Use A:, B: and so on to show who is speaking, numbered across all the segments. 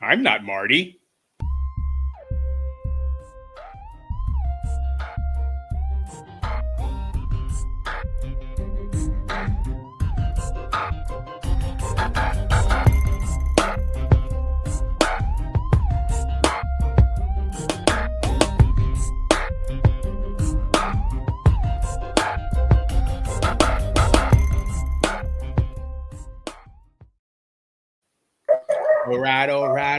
A: I'm not Marty.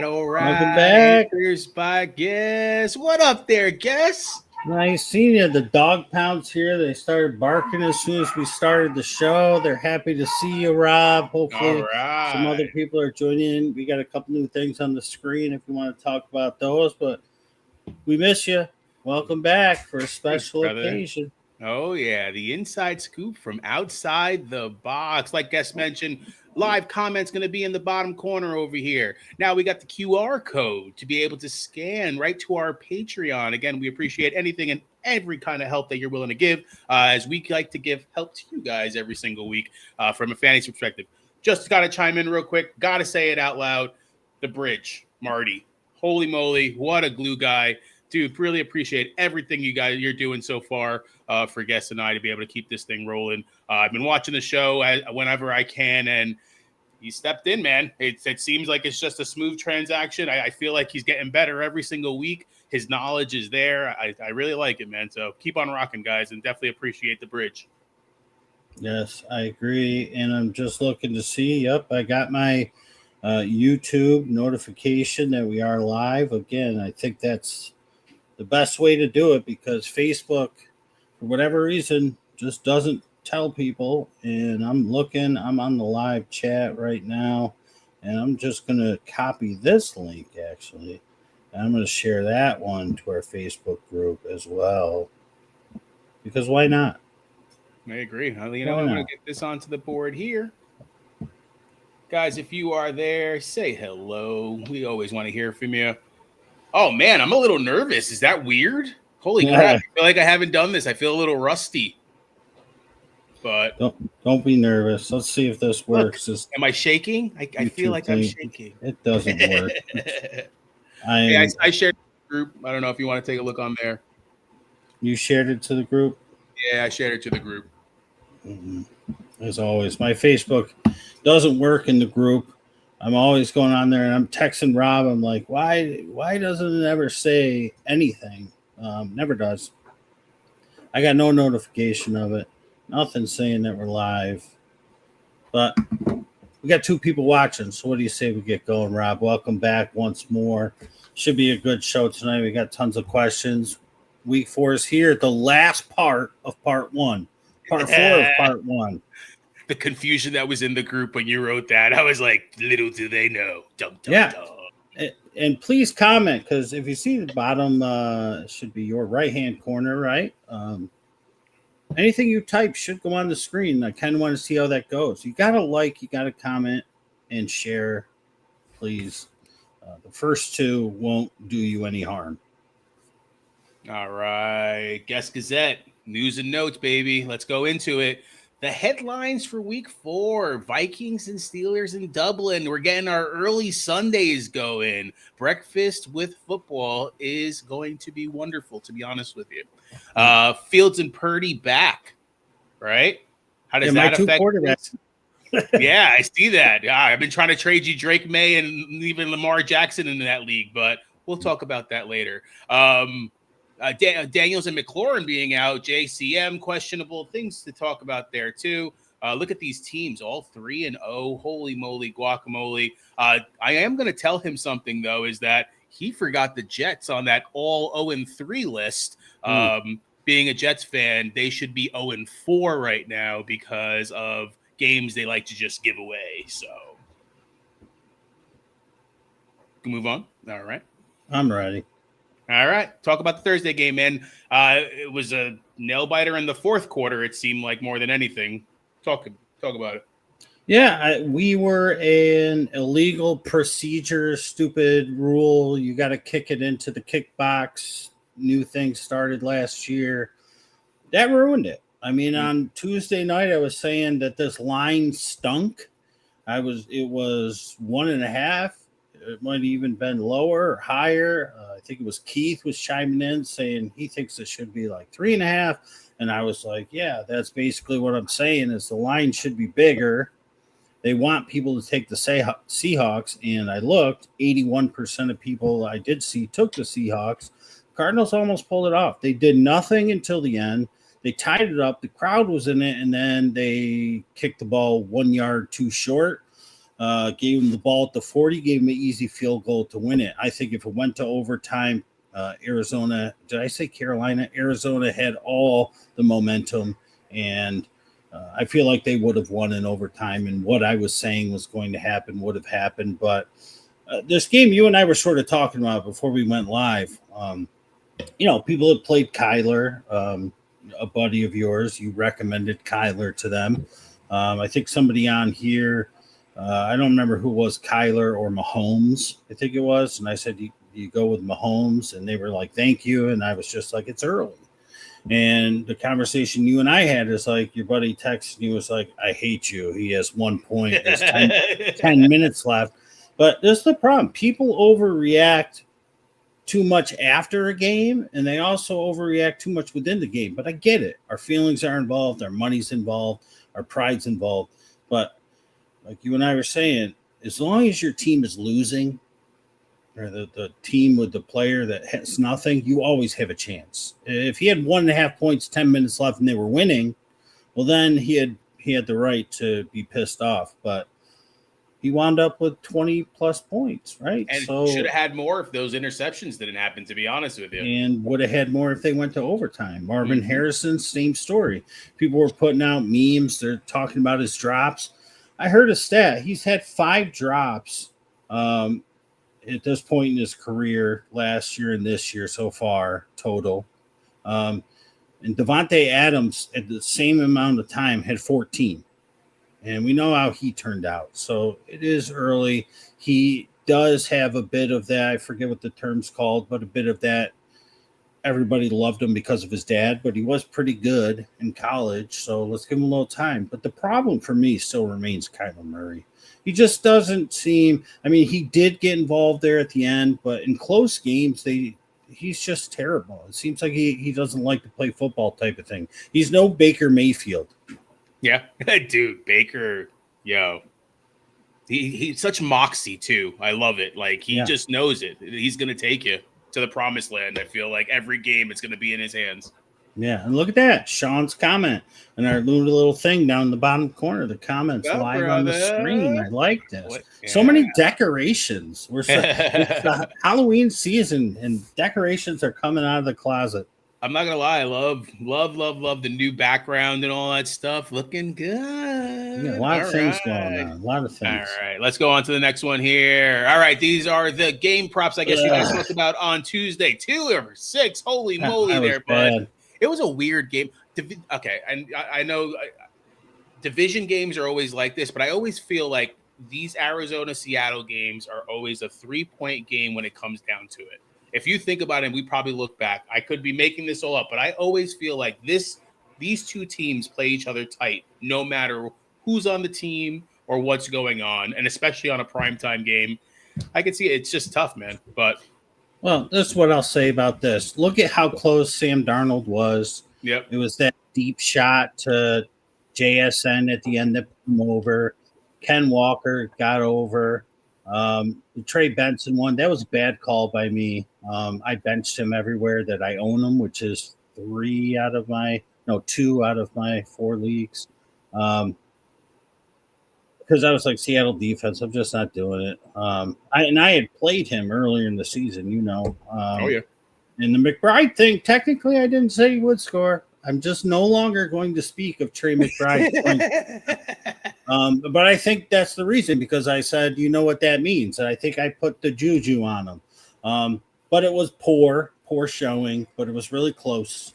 A: All
B: Welcome
A: right.
B: back.
A: Here's by Guess. What up there, Guess?
B: Nice seeing you. The dog pounds here. They started barking as soon as we started the show. They're happy to see you, Rob.
A: All
B: Hopefully, some
A: right.
B: other people are joining in. We got a couple new things on the screen if you want to talk about those, but we miss you. Welcome back for a
A: Thanks,
B: special
A: brother.
B: occasion.
A: Oh, yeah. The inside scoop from outside the box. Like Guest mentioned, live comments going to be in the bottom corner over here. Now we got the QR code to be able to scan right to our Patreon. Again, we appreciate anything and every kind of help that you're willing to give, as we like to give help to you guys every single week from a fantasy perspective. Just got to chime in real quick. Got to say it out loud. The bridge, Marty. Holy moly. What a glue guy. Dude, really appreciate everything you're doing so far for Guest and I to be able to keep this thing rolling. I've been watching the show whenever I can, and he stepped in, man. It seems like it's just a smooth transaction. I feel like he's getting better every single week. His knowledge is there. I really like it, man. So keep on rocking, guys, and definitely appreciate the bridge.
B: Yes, I agree. And I'm just looking to see. Yep, I got my YouTube notification that we are live. Again, I think that's the best way to do it because Facebook, for whatever reason, just doesn't tell people. And I'm on the live chat right now, and I'm just going to copy this link actually. And I'm going to share that one to our Facebook group as well because why not?
A: I agree. You know,
B: Why
A: I'm going
B: not?
A: to get this onto the board here. Guys, if you are there, say hello. We always want to hear from you. Oh, man, I'm a little nervous. Is that weird? Holy crap. I feel like I haven't done this. I feel a little rusty. But
B: don't be nervous. Let's see if this works.
A: Look, am I shaking? I feel like I'm shaking.
B: It doesn't work.
A: I shared the group. I don't know if you want to take a look on there.
B: You shared it to the group?
A: Yeah, I shared it to the group.
B: Mm-hmm. As always, my Facebook doesn't work in the group. I'm always going on there and I'm texting Rob. I'm like, why doesn't it ever say anything? Never does. I got no notification of it. Nothing saying that we're live. But we got two people watching. So what do you say we get going, Rob? Welcome back once more. Should be a good show tonight. We got tons of questions. Week 4 is here. The last part of part 1. Part 4 of part 1.
A: The confusion that was in the group when you wrote that, I was like, little do they know. Dum, dum,
B: Yeah.
A: dum.
B: And please comment, because if you see the bottom, should be your right-hand corner, right? Anything you type should go on the screen. I kind of want to see how that goes. You got to like, you got to comment, and share, please. The first 2 won't do you any harm.
A: All right. Guest Gazette, news and notes, baby. Let's go into it. The headlines for week 4, Vikings and Steelers in Dublin. We're getting our early Sundays going. Breakfast with football is going to be wonderful, to be honest with you. Fields and Purdy back, right? How does that affect this? Yeah, I see that. Yeah, I've been trying to trade you Drake May and even Lamar Jackson in that league, but we'll talk about that later. Daniels and McLaurin being out, JCM questionable, things to talk about there too. Look at these teams, all 3-0. Holy moly, guacamole! I am going to tell him something though, is that he forgot the Jets on that all 0-3 list. Being a Jets fan, they should be 0-4 right now because of games they like to just give away. So, can move on. All right,
B: I'm ready.
A: All right. Talk about the Thursday game, man. It was a nail biter in the fourth quarter, it seemed like, more than anything. Talk about it.
B: Yeah, we were an illegal procedure, stupid rule. You got to kick it into the kick box. New thing started last year. That ruined it. I mean, on Tuesday night, I was saying that this line stunk. It was 1.5. It might have even been lower or higher. I think it was Keith was chiming in saying he thinks it should be like 3.5. And I was like, yeah, that's basically what I'm saying is the line should be bigger. They want people to take the Seahawks. And I looked, 81% of people I did see took the Seahawks. Cardinals almost pulled it off. They did nothing until the end. They tied it up. The crowd was in it. And then they kicked the ball 1 yard too short. Gave him the ball at the 40, gave him an easy field goal to win it. I think if it went to overtime, Arizona, did I say Carolina? Arizona had all the momentum, and I feel like they would have won in overtime, and what I was saying was going to happen would have happened. But this game you and I were sort of talking about before we went live, people have played Kyler, a buddy of yours. You recommended Kyler to them. I think somebody on here, I don't remember who was Kyler or Mahomes, I think it was. And I said, you go with Mahomes. And they were like, thank you. And I was just like, it's early. And the conversation you and I had is like, your buddy texted you was like, I hate you. He has 1 point. There's 10 minutes left. But this is the problem. People overreact too much after a game, and they also overreact too much within the game. But I get it. Our feelings are involved. Our money's involved. Our pride's involved. But like you and I were saying, as long as your team is losing, or the team with the player that has nothing, you always have a chance. If he had 1.5 points, 10 minutes left, and they were winning, well, then he had the right to be pissed off. But he wound up with 20-plus points, right?
A: And should have had more if those interceptions didn't happen, to be honest with you.
B: And would have had more if they went to overtime. Marvin Harrison, same story. People were putting out memes. They're talking about his drops. I heard a stat. He's had 5 drops at this point in his career, last year and this year so far, total. And Devontae Adams, at the same amount of time, had 14. And we know how he turned out. So it is early. He does have a bit of that. I forget what the term's called, but a bit of that. Everybody loved him because of his dad, but he was pretty good in college. So let's give him a little time. But the problem for me still remains Kyler Murray. He just doesn't seem – I mean, he did get involved there at the end, but in close games, he's just terrible. It seems like he doesn't like to play football type of thing. He's no Baker Mayfield.
A: Yeah, dude, Baker, yo. He's such moxie, too. I love it. Like, he just knows it. He's going to take you to the promised land. I feel like every game it's going to be in his hands.
B: Yeah, and look at that. Sean's comment and our little thing down in the bottom corner. The comments live on the screen. I like this. Yeah. So many decorations. It's the Halloween season, and decorations are coming out of the closet.
A: I'm not gonna lie, I love the new background and all that stuff. Looking good.
B: Yeah, a lot of things going on. A lot of things.
A: All right, let's go on to the next one here. All right, these are the game props I guess you guys talked about on Tuesday. 2 over 6. Holy moly there, bud. It was a weird game. Okay, and I know division games are always like this, but I always feel like these Arizona-Seattle games are always a 3-point game when it comes down to it. If you think about it, we probably look back. I could be making this all up, but I always feel like these two teams play each other tight, no matter who's on the team or what's going on, and especially on a primetime game. I can see it's just tough, man. But
B: well, that's what I'll say about this. Look at how close Sam Darnold was.
A: Yep.
B: It was that deep shot to JSN at the end that put him over. Ken Walker got over. Trey Benson one. That was a bad call by me. I benched him everywhere that I own him, which is 2 out of my 4 leagues. Because I was like, Seattle defense, I'm just not doing it. I had played him earlier in the season,
A: oh, yeah.
B: And the McBride thing, technically, I didn't say he would score. I'm just no longer going to speak of Trey McBride. But I think that's the reason, because I said, you know what that means. And I think I put the juju on him. But it was poor showing, but it was really close.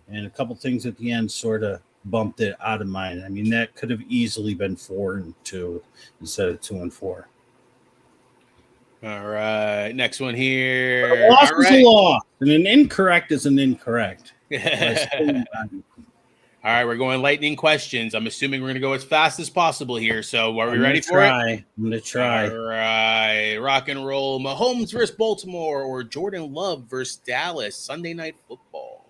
B: And a couple things at the end sort of bumped it out of mine. I mean, that could have easily been 4-2 instead of 2-4.
A: All right, next one here.
B: A loss is a loss, and an incorrect is an incorrect.
A: All right, we're going lightning questions. I'm assuming we're going to go as fast as possible here. So are we ready for it?
B: I'm going to try.
A: All right, rock and roll. Mahomes versus Baltimore or Jordan Love versus Dallas, Sunday Night Football.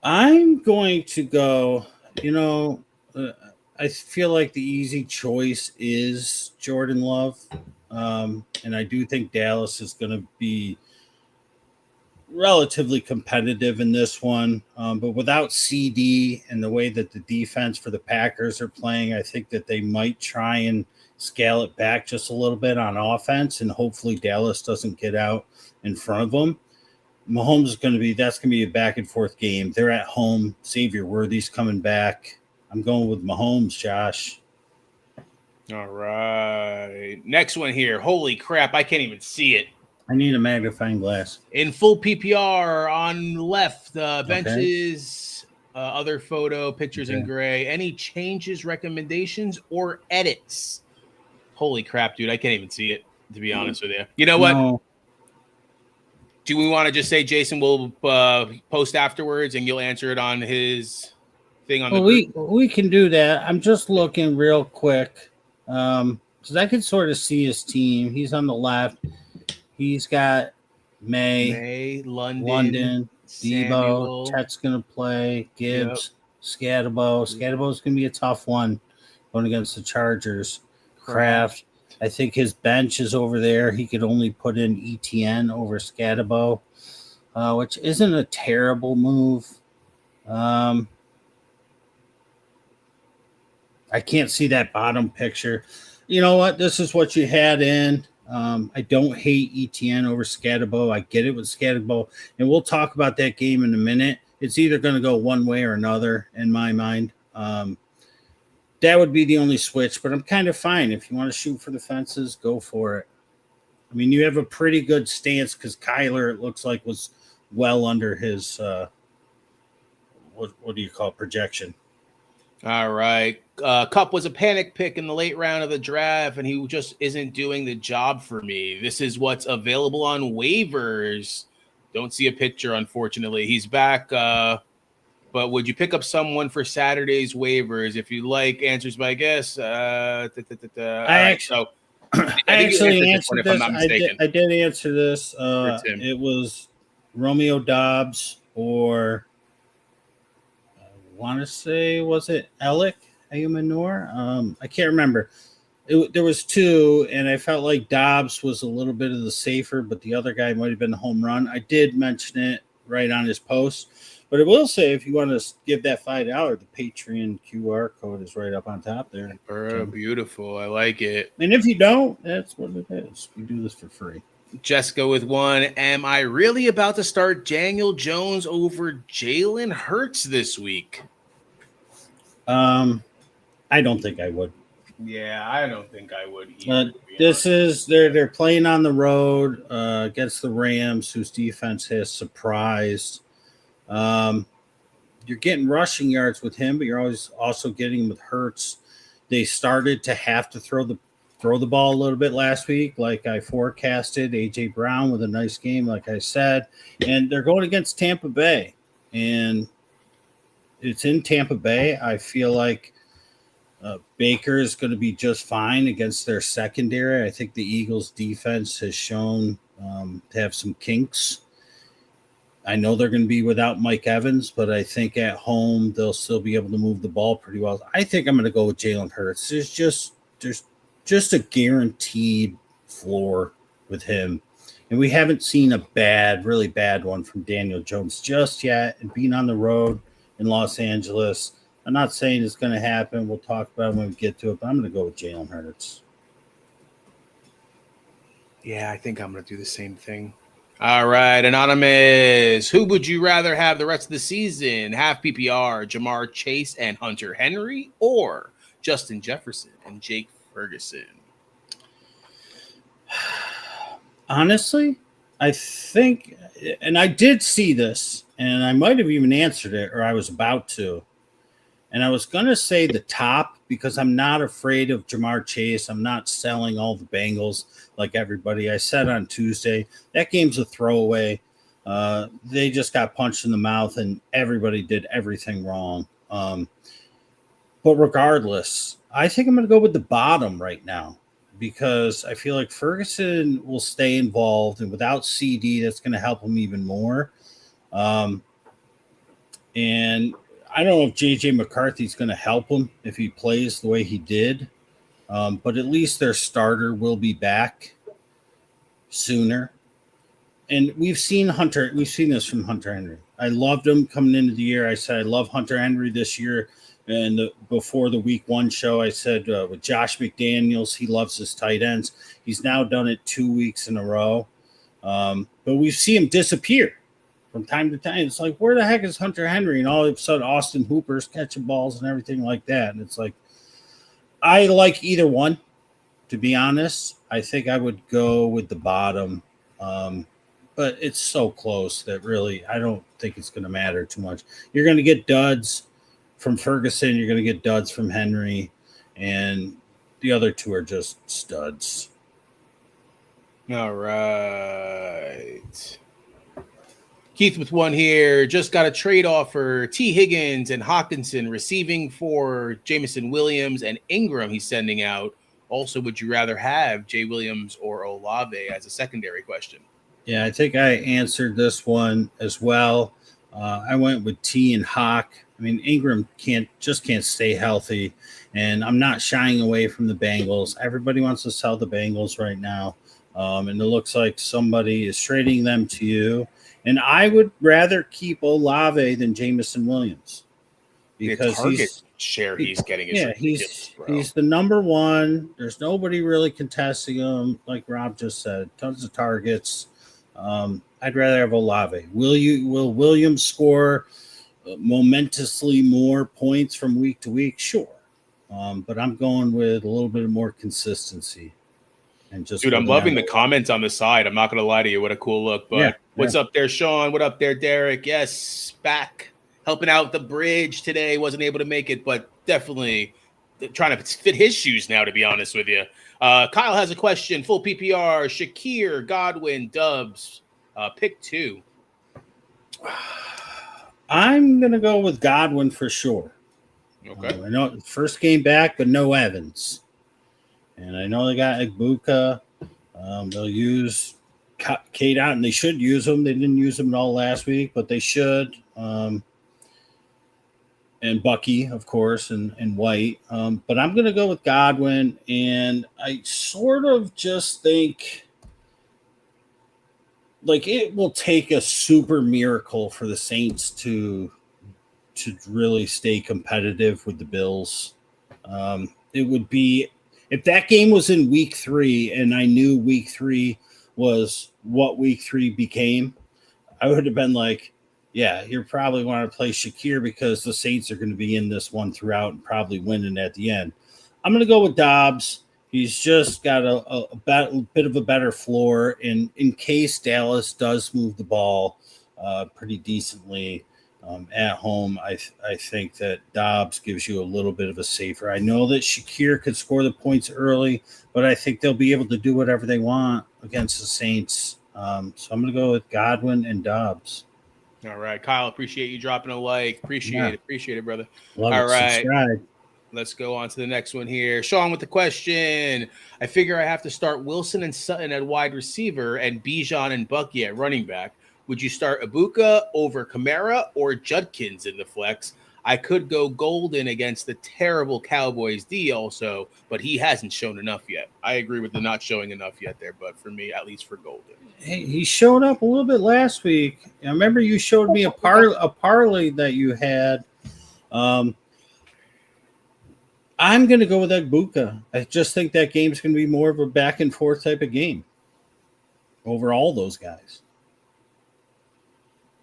B: I'm going to go, I feel like the easy choice is Jordan Love. And I do think Dallas is going to be relatively competitive in this one. But without CD and the way that the defense for the Packers are playing, I think that they might try and scale it back just a little bit on offense, and hopefully Dallas doesn't get out in front of them. Mahomes is going to be a back and forth game. They're at home. Xavier Worthy's coming back. I'm going with Mahomes, Josh.
A: All right. Next one here. Holy crap. I can't even see it.
B: I need a magnifying glass.
A: In full PPR on left, benches, other photo, pictures in gray. Any changes, recommendations, or edits? Holy crap, dude. I can't even see it, to be honest with you. You know what?
B: No.
A: Do we want to just say Jason will post afterwards and you'll answer it on his thing on the group?
B: We can do that. I'm just looking real quick because I can sort of see his team. He's on the left. He's got May, London, Debo. Chet's going to play. Gibbs, Scatabo. Scatabo's going to be a tough one going against the Chargers. Kraft. I think his bench is over there. He could only put in ETN over Scatabo, which isn't a terrible move. I can't see that bottom picture. You know what? This is what you had in. I don't hate ETN over Scatabo. I get it with Scatabo. And we'll talk about that game in a minute. It's either going to go one way or another in my mind. That would be the only switch, but I'm kind of fine. If you want to shoot for the fences, go for it. I mean, you have a pretty good stance because Kyler, it looks like, was well under his, what do you call it, projection.
A: All right. Kupp was a panic pick in the late round of the draft, and he just isn't doing the job for me. This is what's available on waivers. Don't see a picture, unfortunately. He's back. But would you pick up someone for Saturday's waivers? If you like, answers by guess. I
B: actually answered this. I did answer this. It was Romeo Dobbs or I want to say, was it Alec Ayumanor? I can't remember. There was two, and I felt like Dobbs was a little bit of the safer, but the other guy might have been the home run. I did mention it right on his post. But I will say, if you want to give that $5, the Patreon QR code is right up on top there.
A: Beautiful. I like it.
B: And if you don't, that's what it is. We do this for free.
A: Jessica with one. Am I really about to start Daniel Jones over Jalen Hurts this week?
B: I don't think I would.
A: Yeah, I don't think I would either.
B: They're playing on the road against the Rams, whose defense has surprised. You're getting rushing yards with him, but you're always also getting with Hurts. They started to have to throw the ball a little bit last week, like I forecasted. AJ Brown with a nice game, like I said, and they're going against Tampa Bay, and it's in Tampa Bay. I feel like Baker is going to be just fine against their secondary. I think the Eagles' defense has shown to have some kinks. I know they're going to be without Mike Evans, but I think at home they'll still be able to move the ball pretty well. I think I'm going to go with Jalen Hurts. There's just a guaranteed floor with him. And we haven't seen a really bad one from Daniel Jones just yet. And being on the road in Los Angeles, I'm not saying it's going to happen. We'll talk about it when we get to it, but I'm going to go with Jalen Hurts.
A: Yeah, I think I'm going to do the same thing. All right, Anonymous. Who would you rather have the rest of the season? Half PPR, Jamar Chase and Hunter Henry, or Justin Jefferson and Jake Ferguson?
B: Honestly, I think, and I did see this, and I might have even answered it, or I was about to. And I was going to say the top because I'm not afraid of Jamar Chase. I'm not selling all the Bengals like everybody. I said on Tuesday, that game's a throwaway. They just got punched in the mouth and everybody did everything wrong. But regardless, I think I'm going to go with the bottom right now because I feel like Ferguson will stay involved, and without CD, that's going to help him even more. Um, and I don't know if JJ McCarthy's going to help him if he plays the way he did, but at least their starter will be back sooner. And we've seen this from Hunter Henry. I loved him coming into the year. I said I love Hunter Henry this year. And before the week 1 show, I said with Josh McDaniels, he loves his tight ends. He's now done it 2 weeks in a row. But we see him disappear from time to time. It's like, where the heck is Hunter Henry? And all of a sudden, Austin Hooper's catching balls and everything like that. And it's like, I like either one, to be honest. I think I would go with the bottom. But it's so close that really I don't think it's going to matter too much. You're going to get duds from Ferguson. You're going to get duds from Henry. And the other two are just studs.
A: All right. Keith with one here. Just got a trade offer. T. Higgins and Hawkinson receiving for Jameson Williams and Ingram he's sending out. Also, would you rather have Jay Williams or Olave as a secondary question?
B: Yeah, I think I answered this one as well. I went with T and Hawk. I mean, Ingram can't stay healthy, and I'm not shying away from the Bengals. Everybody wants to sell the Bengals right now, and it looks like somebody is trading them to you. And I would rather keep Olave than Jameson Williams because
A: he's getting is
B: he's the number one. There's nobody really contesting him, like Rob just said. Tons of targets. I'd rather have Olave. Will Williams score momentously more points from week to week? Sure. But I'm going with a little bit more consistency. And just
A: dude, I'm loving the comments on the side. I'm not going to lie to you. What a cool look. But what's up there, Sean? What up there, Derek? Yes, back helping out the bridge today. Wasn't able to make it, but definitely trying to fit his shoes now, to be honest with you. Kyle has a question. Full PPR, Shakir, Godwin, Dubs, pick 2.
B: I'm going to go with Godwin for sure.
A: Okay.
B: I know first game back, but no Evans. And I know they got Egbuka. They'll use Kate out, and they should use them. They didn't use them at all last week, but they should. And Bucky, of course, and White. But I'm going to go with Godwin, and I sort of just think like it will take a super miracle for the Saints to really stay competitive with the Bills. It would be if that game was in week 3 and I knew week 3 was what week 3 became, I would have been like, yeah, you're probably want to play Shakir because the Saints are going to be in this one throughout and probably winning at the end. I'm going to go with Dobbs. He's just got a bit of a better floor. And in case Dallas does move the ball pretty decently at home, I think that Dobbs gives you a little bit of a safer. I know that Shakir could score the points early, but I think they'll be able to do whatever they want against the Saints. So I'm going to go with Godwin and Dobbs.
A: All right, Kyle, appreciate you dropping a like. Appreciate it, brother.
B: Love
A: All
B: it.
A: right.
B: Subscribe.
A: Let's go on to the next one here. Sean with the question. I figure I have to start Wilson and Sutton at wide receiver and Bijan and Bucky at running back. Would you start Ibuka over Kamara or Judkins in the flex? I could go Golden against the terrible Cowboys D also, but he hasn't shown enough yet. I agree with the not showing enough yet there, but for me, at least for Golden.
B: Hey, he showed up a little bit last week. I remember you showed me a parlay that you had. I'm going to go with Egbuka. I just think that game's going to be more of a back and forth type of game over all those guys.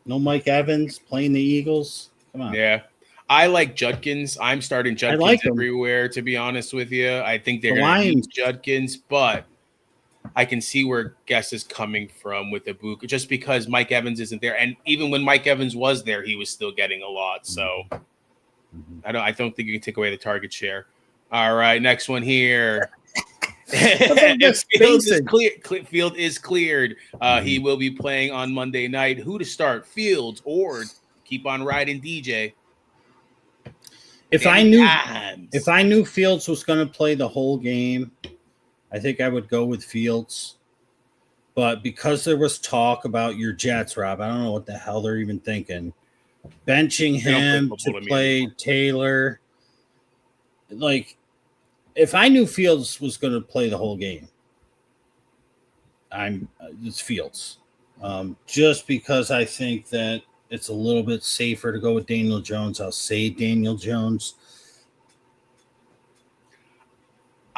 B: No Mike Evans playing the Eagles. Come on.
A: Yeah. I like Judkins. I'm starting Judkins everywhere, to be honest with you. I think they're going to use Judkins, but I can see where Guess is coming from with Ibuka just because Mike Evans isn't there. And even when Mike Evans was there, he was still getting a lot. So I don't think you can take away the target share. All right, next one here. Field is cleared. He will be playing on Monday night. Who to start, Fields or keep on riding DJ?
B: If I knew Fields was going to play the whole game, I think I would go with Fields. But because there was talk about your Jets, Rob, I don't know what the hell they're even thinking. Benching him to play Taylor. Like, if I knew Fields was going to play the whole game, it's Fields. Just because I think that it's a little bit safer to go with Daniel Jones. I'll say Daniel Jones.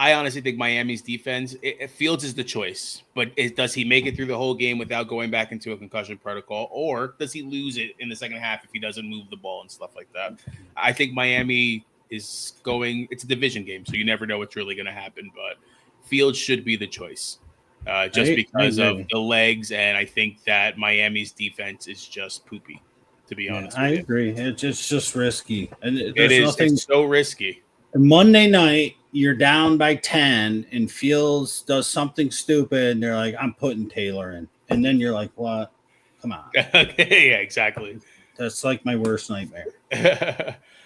A: I honestly think Miami's defense, Fields is the choice, but does he make it through the whole game without going back into a concussion protocol, or does he lose it in the second half if he doesn't move the ball and stuff like that? I think Miami is it's a division game, so you never know what's really going to happen, but Fields should be the choice just because of the legs, and I think that Miami's defense is just poopy, to be honest with you.
B: I agree. It's just risky. And
A: it's so risky.
B: Monday night, you're down by 10 and Fields does something stupid and they're like, I'm putting Taylor in. And then you're like, what? Come on.
A: Yeah, exactly.
B: That's like my worst nightmare.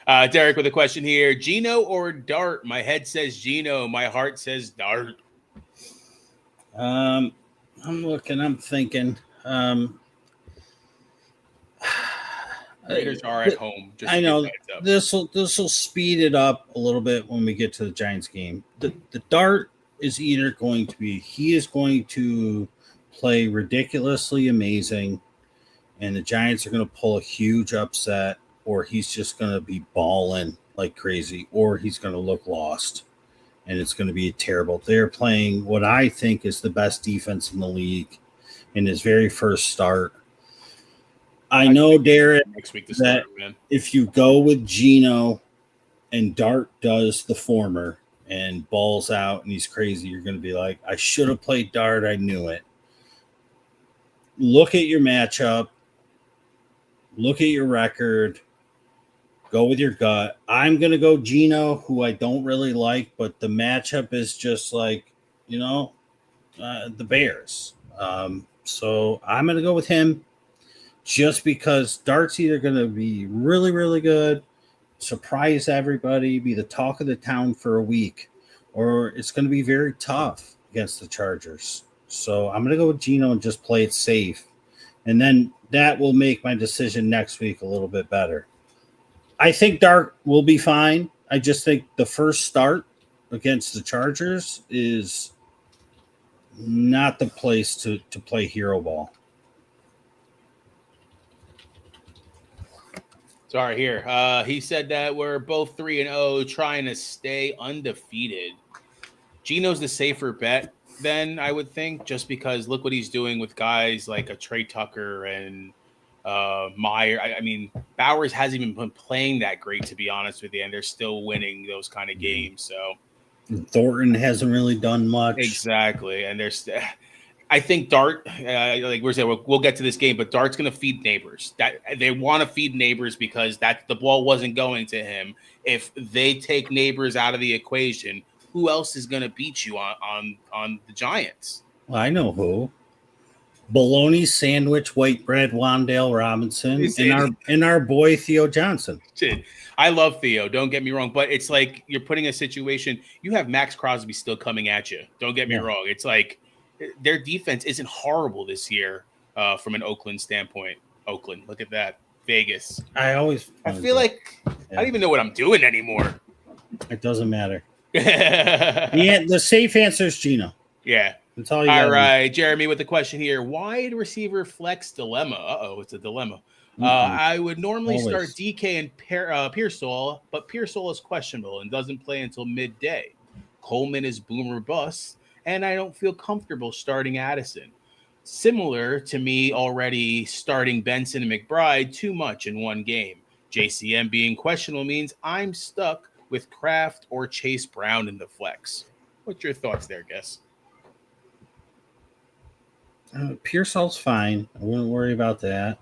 A: Derek with a question here. Geno or Dart? My head says Geno. My heart says Dart.
B: I'm thinking.
A: Raiders are at home.
B: I know this will speed it up a little bit when we get to the Giants game. The Dart is either going to play ridiculously amazing, and the Giants are going to pull a huge upset, or he's just going to be balling like crazy, or he's going to look lost, and it's going to be terrible. They're playing what I think is the best defense in the league in his very first start. I know, Derek,
A: next week
B: that if you go with Geno and Dart does the former and balls out and he's crazy, you're going to be like, I should have played Dart. I knew it. Look at your matchup. Look at your record. Go with your gut. I'm going to go Geno, who I don't really like, but the matchup is just like, the Bears. So I'm going to go with him. Just because Dart's either going to be really, really good, surprise everybody, be the talk of the town for a week, or it's going to be very tough against the Chargers. So I'm going to go with Geno and just play it safe. And then that will make my decision next week a little bit better. I think Dart will be fine. I just think the first start against the Chargers is not the place to play hero ball.
A: Sorry, here. He said that we're both 3-0, trying to stay undefeated. Geno's the safer bet then, I would think, just because look what he's doing with guys like a Trey Tucker and Meyer. I mean, Bowers hasn't even been playing that great, to be honest with you, and they're still winning those kind of games. So
B: Thornton hasn't really done much.
A: Exactly, and there's. I think Dart, like we're saying, we'll get to this game, but Dart's going to feed Neighbors. That they want to feed Neighbors because the ball wasn't going to him. If they take Neighbors out of the equation, who else is going to beat you on the Giants?
B: Well, I know who. Bologna sandwich, white bread, Wan'Dale Robinson, and our boy Theo Johnson.
A: I love Theo. Don't get me wrong, but it's like you're putting a situation. You have Max Crosby still coming at you. Don't get me wrong. It's like. Their defense isn't horrible this year from an Oakland standpoint. Oakland, look at that. Vegas.
B: I
A: feel like I don't even know what I'm doing anymore.
B: It doesn't matter. The safe answer is Geno.
A: Yeah.
B: That's all you
A: All right. Jeremy with the question here. Wide receiver flex dilemma. Uh-oh, it's a dilemma. I would normally start DK and Pearsall, but Pearsall is questionable and doesn't play until midday. Coleman is boomer bust. And I don't feel comfortable starting Addison. Similar to me already starting Benson and McBride too much in one game. JCM being questionable means I'm stuck with Kraft or Chase Brown in the flex. What's your thoughts there, Guess?
B: Pearsall's fine. I wouldn't worry about that.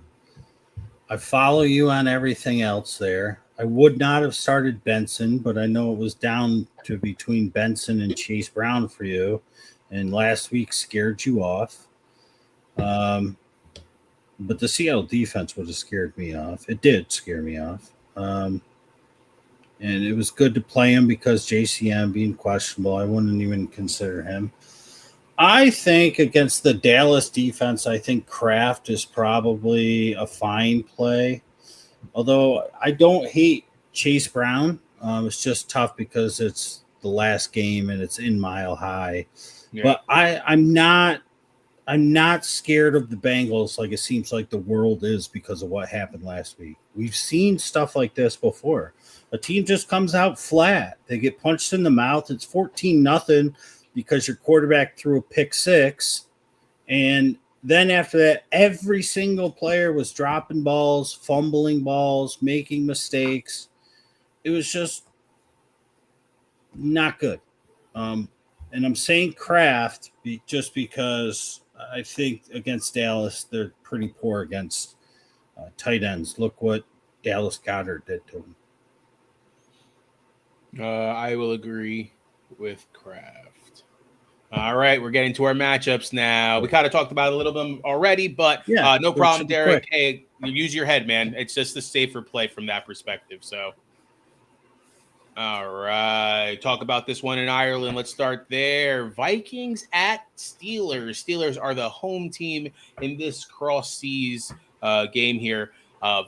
B: I follow you on everything else there. I would not have started Benson, but I know it was down to between Benson and Chase Brown for you, and last week scared you off. But the Seattle defense would have scared me off. It did scare me off. and it was good to play him because JCM being questionable, I wouldn't even consider him. I think against the Dallas defense, I think Kraft is probably a fine play. Although I don't hate Chase Brown. It's just tough because it's the last game and it's in Mile High.
A: Yeah.
B: But I'm not scared of the Bengals like it seems like the world is because of what happened last week. We've seen stuff like this before. A team just comes out flat. They get punched in the mouth. It's 14-0 because your quarterback threw a pick six. And then after that, every single player was dropping balls, fumbling balls, making mistakes. It was just not good. And I'm saying Kraft just because I think against Dallas, they're pretty poor against tight ends. Look what Dallas Goedert did to him.
A: I will agree with Kraft. All right, we're getting to our matchups now. We kind of talked about it a little bit already, but no problem, Derek. Hey, use your head, man. It's just a safer play from that perspective. So, all right, talk about this one in Ireland. Let's start there. Vikings at Steelers. Steelers are the home team in this cross seas game here.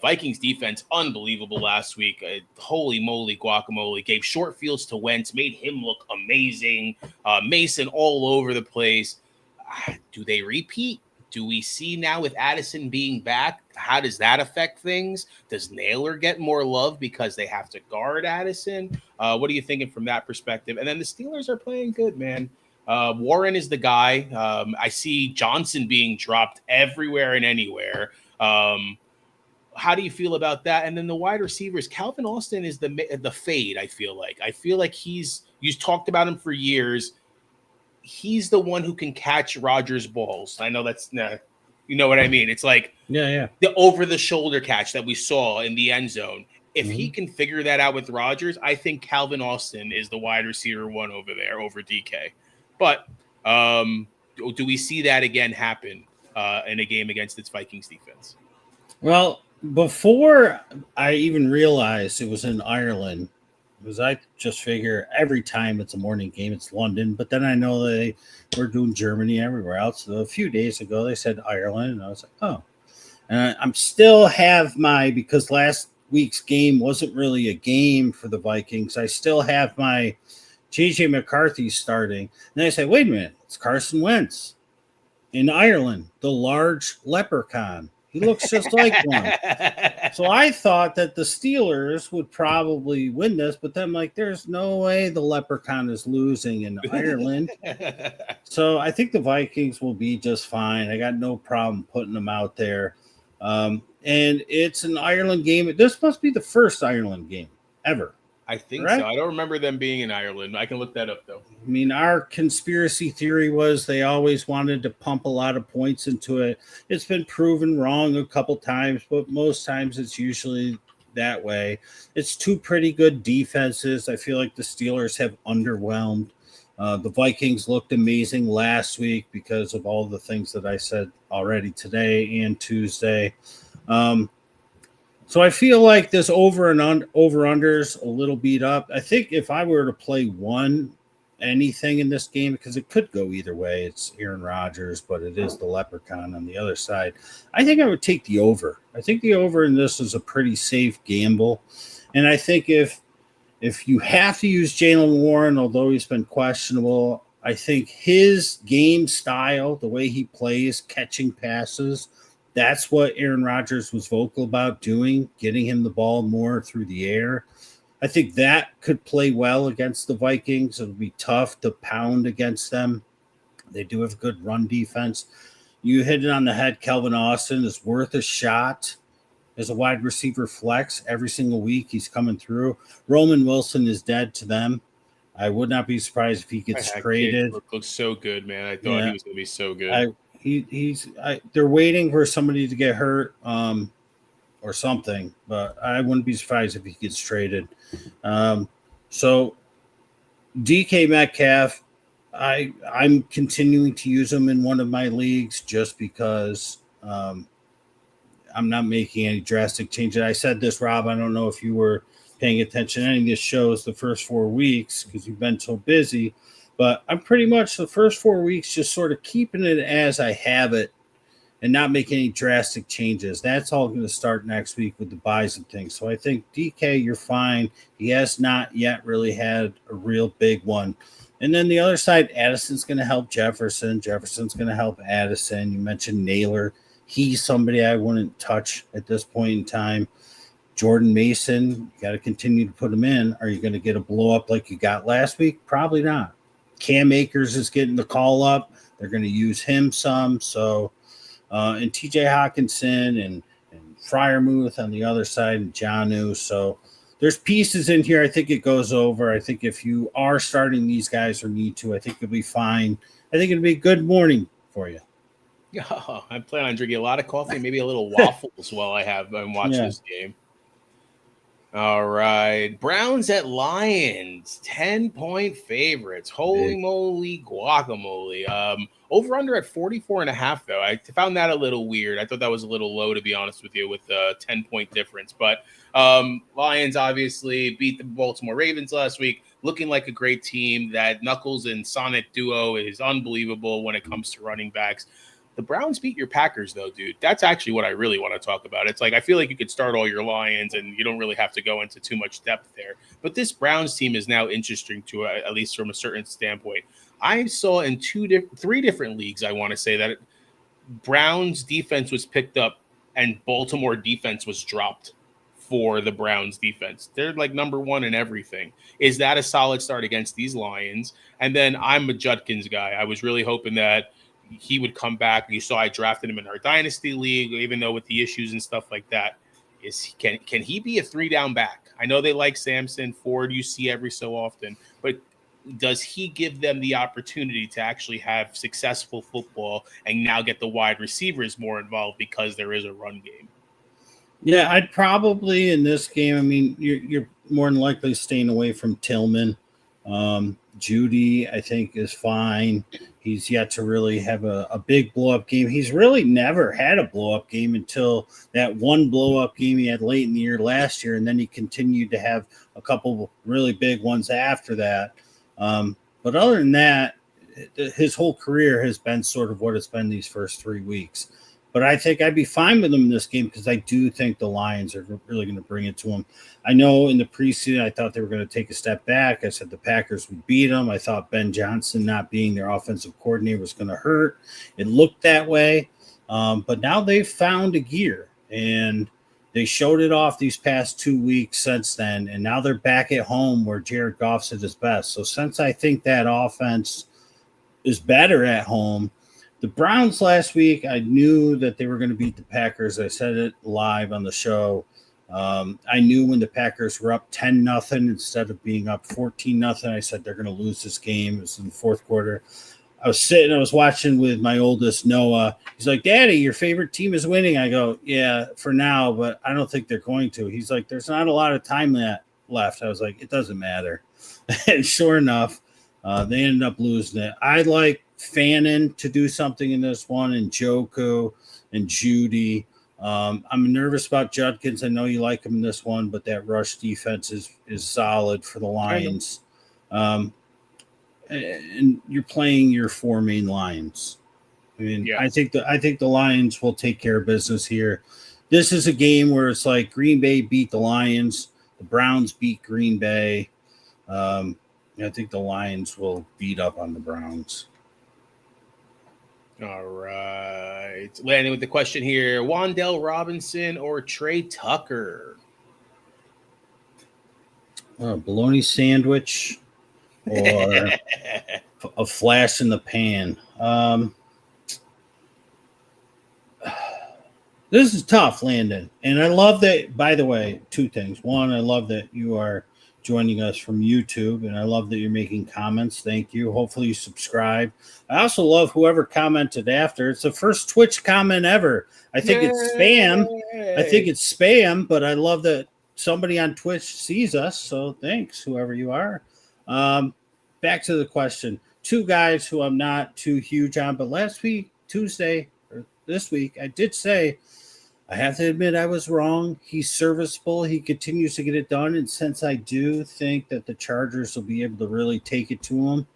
A: Vikings defense, unbelievable last week. Holy moly, guacamole. Gave short fields to Wentz, made him look amazing. Mason all over the place. Do they repeat? Do we see now with Addison being back? How does that affect things? Does Naylor get more love because they have to guard Addison? What are you thinking from that perspective? And then the Steelers are playing good, man. Warren is the guy. I see Johnson being dropped everywhere and anywhere. How do you feel about that? And then the wide receivers, Calvin Austin is the fade. I feel like you talked about him for years. He's the one who can catch Rodgers' balls. I know that's you know what I mean. It's like the over the shoulder catch that we saw in the end zone. If he can figure that out with Rodgers, I think Calvin Austin is the wide receiver one over there over DK. But do we see that again happen in a game against its Vikings defense?
B: Well, before I even realized it was in Ireland, because I just figure every time it's a morning game, it's London. But then I know they were doing Germany everywhere else. So a few days ago, they said Ireland, and I was like, oh. And I'm still have because last week's game wasn't really a game for the Vikings. I still have my JJ McCarthy starting. And then I say, wait a minute, it's Carson Wentz in Ireland, the large leprechaun. He looks just like one. So I thought that the Steelers would probably win this, but then I'm like, there's no way the leprechaun is losing in Ireland. So I think the Vikings will be just fine. I got no problem putting them out there. And it's an Ireland game. This must be the first Ireland game ever.
A: I think so. I don't remember them being in Ireland. I can look that up, though.
B: I mean, our conspiracy theory was they always wanted to pump a lot of points into it. It's been proven wrong a couple times, but most times it's usually that way. It's two pretty good defenses. I feel like the Steelers have underwhelmed. The Vikings looked amazing last week because of all the things that I said already today and Tuesday. So I feel like this over-under's a little beat up. I think if I were to play anything in this game, because it could go either way, it's Aaron Rodgers, but it is the leprechaun on the other side. I think I would take the over. I think the over in this is a pretty safe gamble. And I think if you have to use Jaylen Warren, although he's been questionable, I think his game style, the way he plays, catching passes, that's what Aaron Rodgers was vocal about doing, getting him the ball more through the air. I think that could play well against the Vikings. It'll be tough to pound against them. They do have good run defense. You hit it on the head. Calvin Austin is worth a shot as a wide receiver flex every single week. He's coming through. Roman Wilson is dead to them. I would not be surprised if he gets traded.
A: Looks so good, man. I thought he was going to be so good.
B: They're waiting for somebody to get hurt or something, but I wouldn't be surprised if he gets traded. So DK Metcalf, I'm continuing to use him in one of my leagues just because I'm not making any drastic changes. I said this, Rob. I don't know if you were paying attention to any of the shows the first 4 weeks because you've been so busy. But I'm pretty much the first 4 weeks just sort of keeping it as I have it and not making any drastic changes. That's all going to start next week with the buys and things. So I think DK, you're fine. He has not yet really had a real big one. And then the other side, Addison's going to help Jefferson. Jefferson's going to help Addison. You mentioned Naylor. He's somebody I wouldn't touch at this point in time. Jordan Mason, you got to continue to put him in. Are you going to get a blow up like you got last week? Probably not. Cam Akers is getting the call up. They're going to use him some. So, and TJ Hawkinson and Freiermuth on the other side and Jonnu. So there's pieces in here. I think it goes over. I think if you are starting these guys or need to, I think you'll be fine. I think it'll be a good morning for you.
A: Yeah, I plan on drinking a lot of coffee, maybe a little waffles while I'm watching this game. All right. Browns at Lions, 10-point favorites. Holy moly guacamole. Over under at 44.5, though. I found that a little weird. I thought that was a little low, to be honest with you, with a 10-point difference. But Lions obviously beat the Baltimore Ravens last week, looking like a great team. That Knuckles and Sonic duo is unbelievable when it comes to running backs. The Browns beat your Packers, though, dude. That's actually what I really want to talk about. It's like I feel like you could start all your Lions, and you don't really have to go into too much depth there. But this Browns team is now interesting to at least from a certain standpoint. I saw in three different leagues, I want to say, that Browns defense was picked up and Baltimore defense was dropped for the Browns defense. They're like number one in everything. Is that a solid start against these Lions? And then I'm a Judkins guy. I was really hoping that he would come back. You saw I drafted him in our dynasty league, even though with the issues and stuff like that. Can he be a 3-down back? I know they like Samson, Ford, you see every so often, but does he give them the opportunity to actually have successful football and now get the wide receivers more involved because there is a run game?
B: Yeah, I'd probably in this game, I mean, you're more than likely staying away from Tillman. Judy, I think, is fine. He's yet to really have a big blow-up game. He's really never had a blow-up game until that one blow-up game he had late in the year last year, and then he continued to have a couple really big ones after that. But other than that, his whole career has been sort of what it's been these first 3 weeks. But I think I'd be fine with him in this game because I do think the Lions are really going to bring it to him. I know in the preseason I thought they were going to take a step back. I said the Packers would beat them. I thought Ben Johnson not being their offensive coordinator was going to hurt. It looked that way. But now they've found a gear, and they showed it off these past 2 weeks since then. And now they're back at home where Jared Goff's at his best. So since I think that offense is better at home, the Browns last week, I knew that they were going to beat the Packers. I said it live on the show. I knew when the Packers were up 10-0 instead of being up 14-0, I said they're going to lose this game. It was in the fourth quarter. I was watching with my oldest, Noah. He's like, Daddy, your favorite team is winning. I go, yeah, for now, but I don't think they're going to. He's like, there's not a lot of time left. I was like, it doesn't matter. And sure enough, they ended up losing it. I like Fannin to do something in this one, and Joku and Judy. I'm nervous about Judkins. I know you like him in this one, but that rush defense is solid for the Lions. And you're playing your four main Lions. I mean, yeah. I think the Lions will take care of business here. This is a game where it's like Green Bay beat the Lions, the Browns beat Green Bay. I think the Lions will beat up on the Browns.
A: All right. Landing with the question here. Wan'Dale Robinson or Trey Tucker?
B: Bologna sandwich or a flash in the pan. This is tough, Landon. And I love that, by the way, two things. One, I love that you are joining us from YouTube, and I love that you're making comments. Thank you. Hopefully you subscribe. I also love whoever commented after. It's the first Twitch comment ever. I think it's spam, but I love that somebody on Twitch sees us, so thanks, whoever you are. Back to the question. Two guys who I'm not too huge on, but last week, Tuesday, or this week, I did say I have to admit I was wrong. He's serviceable. He continues to get it done. And since I do think that the Chargers will be able to really take it to him,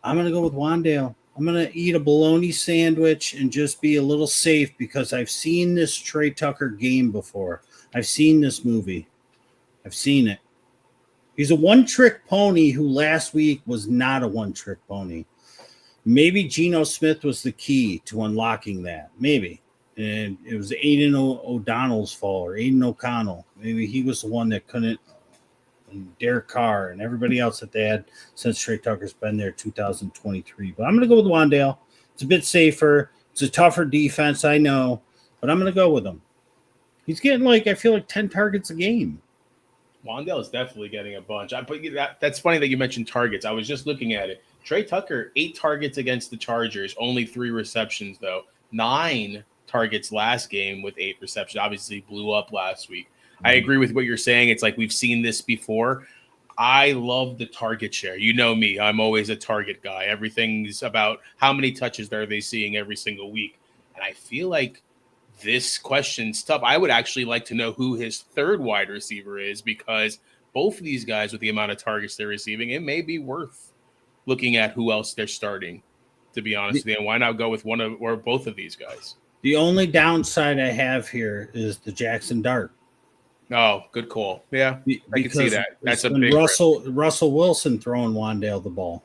B: I'm going to go with Wandale. I'm going to eat a bologna sandwich and just be a little safe because I've seen this Trey Tucker game before. I've seen this movie. I've seen it. He's a one-trick pony who last week was not a one-trick pony. Maybe Geno Smith was the key to unlocking that. Maybe. And it was Aiden O'Donnell's fault, or Aiden O'Connell. Maybe he was the one that couldn't. And Derek Carr and everybody else that they had since Trey Tucker's been there 2023. But I'm going to go with Wandale. It's a bit safer. It's a tougher defense, I know. But I'm going to go with him. He's getting, I feel like 10 targets a game.
A: Wandale is definitely getting a bunch. That's funny that you mentioned targets. I was just looking at it. Trey Tucker, 8 targets against the Chargers, only 3 receptions, though. 9 targets last game with 8 receptions. Obviously blew up last week. I agree with what you're saying. It's like we've seen this before. I love the target share. You know me. I'm always a target guy. Everything's about how many touches are they seeing every single week. And I feel like this question's tough. I would actually like to know who his third wide receiver is, because both of these guys, with the amount of targets they're receiving, it may be worth looking at who else they're starting, to be honest with you. And why not go with one of or both of these guys?
B: The only downside I have here is the Jackson Dart.
A: Oh, good call. Yeah, I can see that. That's a big
B: Russell Wilson throwing Wandale the ball.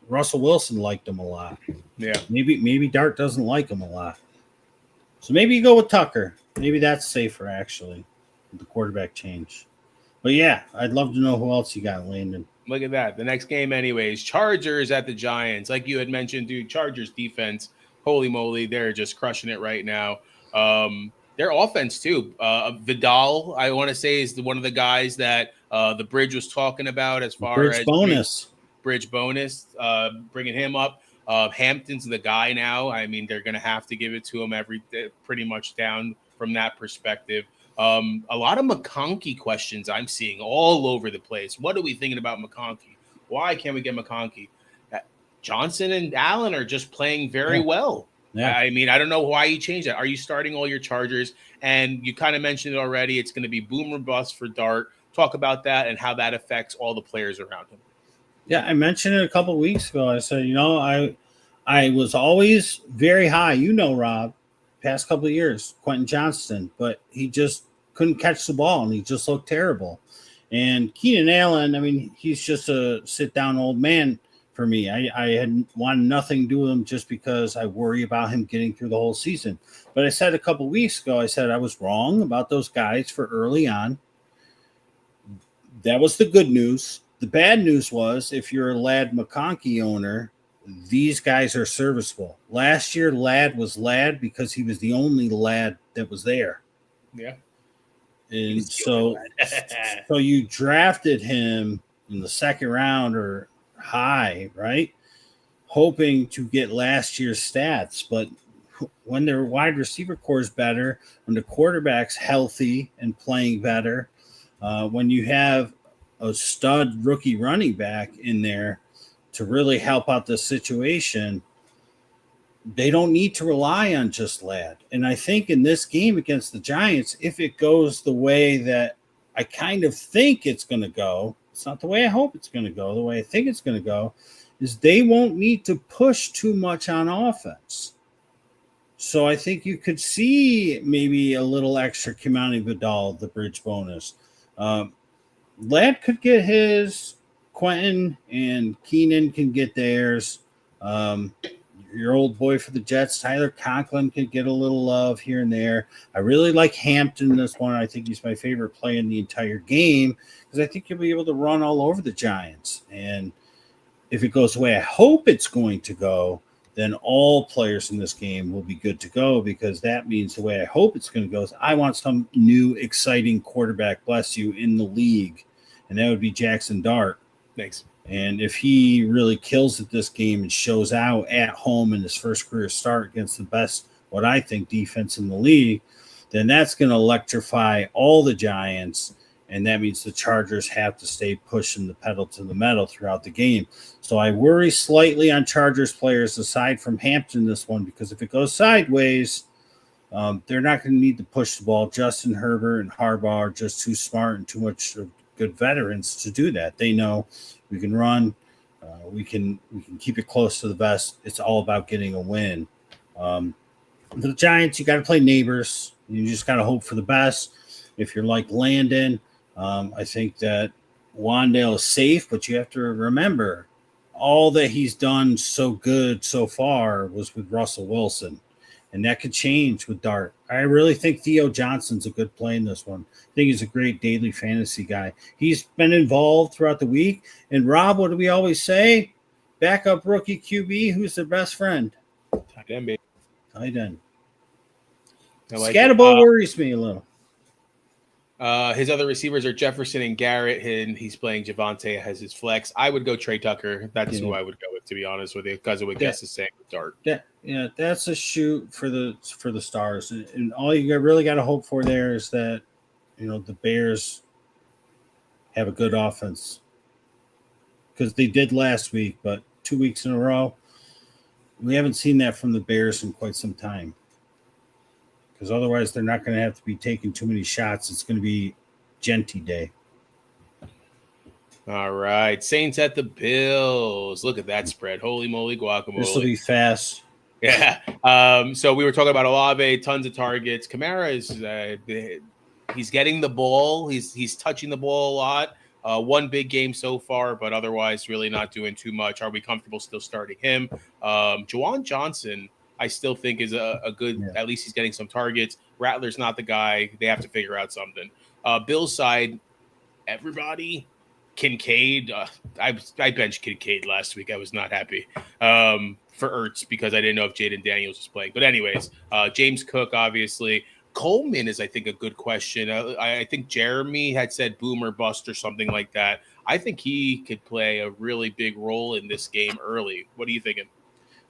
B: Russell Wilson liked him a lot.
A: Yeah.
B: Maybe Dart doesn't like him a lot. So maybe you go with Tucker. Maybe that's safer, actually, with the quarterback change. But, yeah, I'd love to know who else you got, Landon.
A: Look at that. The next game anyways, Chargers at the Giants. Like you had mentioned, dude, Chargers defense, holy moly, they're just crushing it right now. Their offense, too. Vidal, I want to say, is one of the guys that the Bridge was talking about as far as Bridge bonus, bringing him up. Hampton's the guy now. I mean, they're going to have to give it to him pretty much down from that perspective. A lot of McConkey questions I'm seeing all over the place. What are we thinking about McConkey? Why can't we get McConkey? Johnson and Allen are just playing very well. Yeah. I mean, I don't know why you changed that. Are you starting all your Chargers? And you kind of mentioned it already. It's going to be boom or bust for Dart. Talk about that and how that affects all the players around him.
B: Yeah, I mentioned it a couple of weeks ago. I said, I was always very high. Rob, past couple of years, Quentin Johnston, but he just couldn't catch the ball, and he just looked terrible. And Keenan Allen, I mean, he's just a sit-down old man for me. I had wanted nothing to do with him just because I worry about him getting through the whole season. But I said a couple of weeks ago, I said I was wrong about those guys for early on. That was the good news. The bad news was, if you're a Ladd McConkey owner, these guys are serviceable. Last year, Ladd was Ladd because he was the only Ladd that was there.
A: Yeah.
B: And so you drafted him in the second round or high, right? Hoping to get last year's stats. But when their wide receiver core is better, when the quarterback's healthy and playing better, when you have a stud rookie running back in there to really help out the situation, they don't need to rely on just Ladd. And I think in this game against the Giants, if it goes the way that I kind of think it's going to go, it's not the way I hope it's going to go, the way I think it's going to go, is they won't need to push too much on offense. So I think you could see maybe a little extra Kimani Vidal, the Bridge bonus. Ladd could get his, Quentin and Keenan can get theirs. Your old boy for the Jets, Tyler Conklin, could get a little love here and there. I really like Hampton this one. I think he's my favorite play in the entire game because I think he'll be able to run all over the Giants. And if it goes the way I hope it's going to go, then all players in this game will be good to go, because that means the way I hope it's going to go is I want some new, exciting quarterback, bless you, in the league. And that would be Jackson Dart.
A: Thanks.
B: And if he really kills it this game and shows out at home in his first career start against the best, what I think, defense in the league, then that's going to electrify all the Giants. And that means the Chargers have to stay pushing the pedal to the metal throughout the game. So I worry slightly on Chargers players aside from Hampton this one, because if it goes sideways, They're not going to need to push the ball. Justin Herbert and Harbaugh are just too smart and too much good veterans to do that. They know we can run, we can keep it close to the vest. It's all about getting a win. The Giants, you got to play neighbors. You just got to hope for the best. If you're like Landon, I think that Wandale is safe, but you have to remember all that he's done so good so far was with Russell Wilson, and that could change with Dart. I really think Theo Johnson's a good play in this one. I think he's a great daily fantasy guy. He's been involved throughout the week. And Rob, what do we always say? Backup rookie QB, who's their best friend?
A: Tight end, baby.
B: Tight end.
A: Like
B: Scatterbo worries me a little.
A: His other receivers are Jefferson and Garrett, and he's playing Javonte as his flex. I would go Trey Tucker. That's who I would go with, to be honest with you, because of what Guess is saying with Dart.
B: That's a shoot for the stars, and all you really got to hope for there is that the Bears have a good offense, because they did last week, but 2 weeks in a row, we haven't seen that from the Bears in quite some time. Because otherwise they're not going to have to be taking too many shots. It's going to be Genty Day.
A: All right. Saints at the Bills. Look at that spread. Holy moly guacamole.
B: This will be fast.
A: Yeah. So we were talking about Olave, tons of targets. Kamara is he's getting the ball. He's touching the ball a lot. One big game so far, but otherwise really not doing too much. Are we comfortable still starting him? Juwan Johnson, I still think is a good, at least he's getting some targets. Rattler's not the guy. They have to figure out something. Bill's side, everybody, Kincaid. I benched Kincaid last week. I was not happy for Ertz because I didn't know if Jaden Daniels was playing. But anyways, James Cook, obviously. Coleman is, I think, a good question. I think Jeremy had said boom or bust or something like that. I think he could play a really big role in this game early. What are you thinking?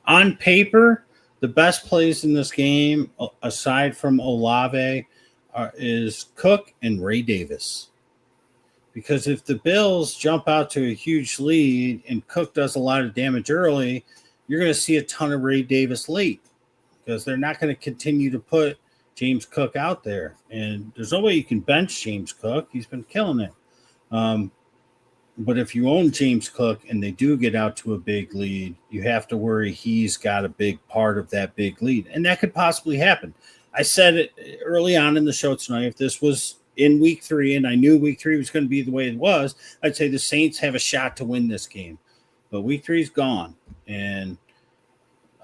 B: On paper, the best plays in this game, aside from Olave, is Cook and Ray Davis. Because if the Bills jump out to a huge lead and Cook does a lot of damage early, you're going to see a ton of Ray Davis late, because they're not going to continue to put James Cook out there. And there's no way you can bench James Cook. He's been killing it. But if you own James Cook and they do get out to a big lead, you have to worry he's got a big part of that big lead. And that could possibly happen. I said it early on in the show tonight. If this was in week 3 and I knew week 3 was going to be the way it was, I'd say the Saints have a shot to win this game. But week 3 is gone. And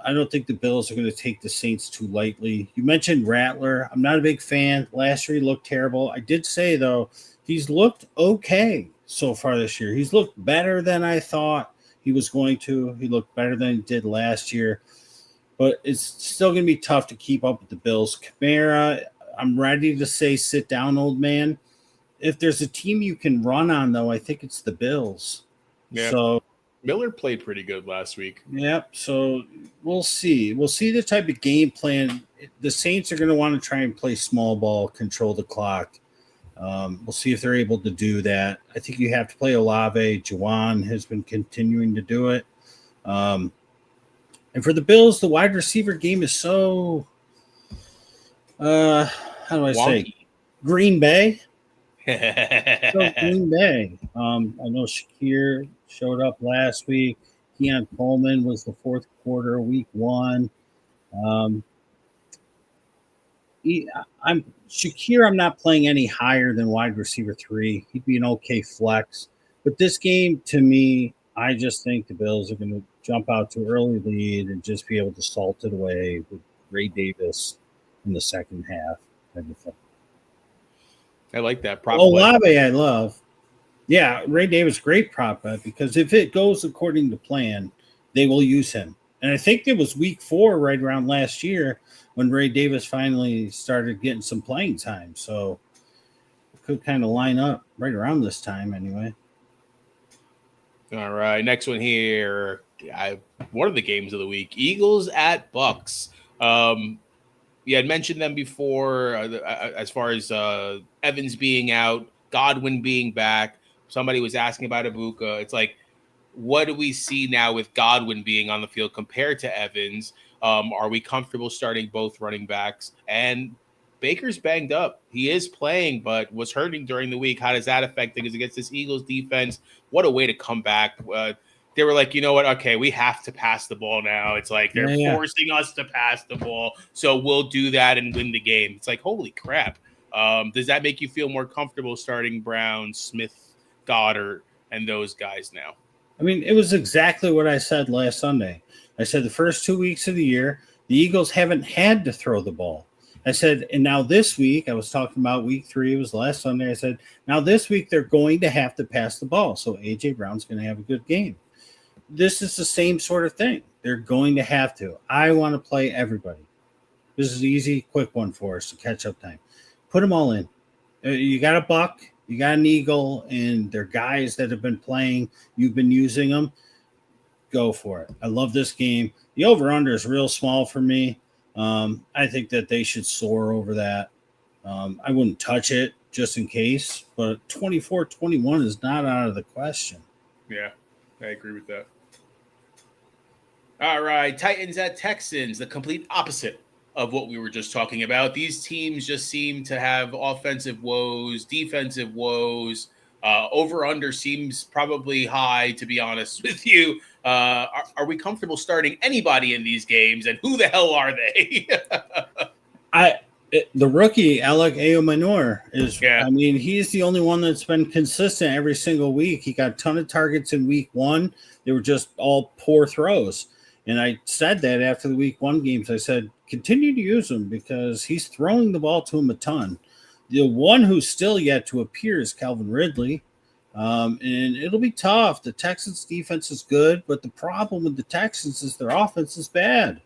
B: I don't think the Bills are going to take the Saints too lightly. You mentioned Rattler. I'm not a big fan. Last year he looked terrible. I did say, though, he's looked okay so far this year. He's looked better than I thought he was going to. He looked better than he did last year. But it's still going to be tough to keep up with the Bills. Kamara, I'm ready to say sit down, old man. If there's a team you can run on, though, I think it's the Bills.
A: Yeah.
B: So
A: Miller played pretty good last week.
B: Yep. So we'll see. We'll see the type of game plan. The Saints are going to want to try and play small ball, control the clock. We'll see if they're able to do that. I think you have to play Olave. Juwan has been continuing to do it. And for the Bills, the wide receiver game is so, how do I say? Green Bay. Green Bay. I know Shakir showed up last week. Keon Coleman was the fourth quarter, week 1. I'm not playing any higher than wide receiver 3. He'd be an okay flex. But this game, to me, I just think the Bills are going to jump out to early lead and just be able to salt it away with Ray Davis in the second half.
A: I like that.
B: Olave, I love. Yeah, Ray Davis, great prop bet, because if it goes according to plan, they will use him. And I think it was week 4 right around last year when Ray Davis finally started getting some playing time. So it could kind of line up right around this time anyway.
A: All right, next one here. One of the games of the week, Eagles at Bucks. You had mentioned them before as far as Evans being out, Godwin being back. Somebody was asking about Ibuka. It's like, what do we see now with Godwin being on the field compared to Evans? Are we comfortable starting both running backs? And Baker's banged up. He is playing, but was hurting during the week. How does that affect things against this Eagles defense? What a way to come back. They were like, you know what? Okay, we have to pass the ball now. It's like they're forcing us to pass the ball. So we'll do that and win the game. It's like, holy crap. Does that make you feel more comfortable starting Brown, Smith, Goddard, and those guys now?
B: I mean, it was exactly what I said last Sunday. I said the first 2 weeks of the year, the Eagles haven't had to throw the ball. I said, and now this week, I was talking about week 3, it was last Sunday. I said, now this week, they're going to have to pass the ball. So A.J. Brown's going to have a good game. This is the same sort of thing. They're going to have to. I want to play everybody. This is an easy, quick one for us to catch up time. Put them all in. You got a buck, you got an eagle, and they're guys that have been playing. You've been using them. Go for it. I love this game. The over-under is real small for me. I think that they should soar over that. I wouldn't touch it just in case, but 24-21 is not out of the question.
A: Yeah, I agree with that. All right, Titans at Texans, the complete opposite of what we were just talking about. These teams just seem to have offensive woes, defensive woes. Over-under seems probably high, to be honest with you. Are we comfortable starting anybody in these games, and who the hell are they?
B: The rookie, Alec Ayomanor, is, I mean, he's the only one that's been consistent every single week. He got a ton of targets in week 1. They were just all poor throws. And I said that after the week 1 games. I said, continue to use him because he's throwing the ball to him a ton. The one who's still yet to appear is Calvin Ridley. And it'll be tough. The Texans defense is good, but the problem with the Texans is their offense is bad.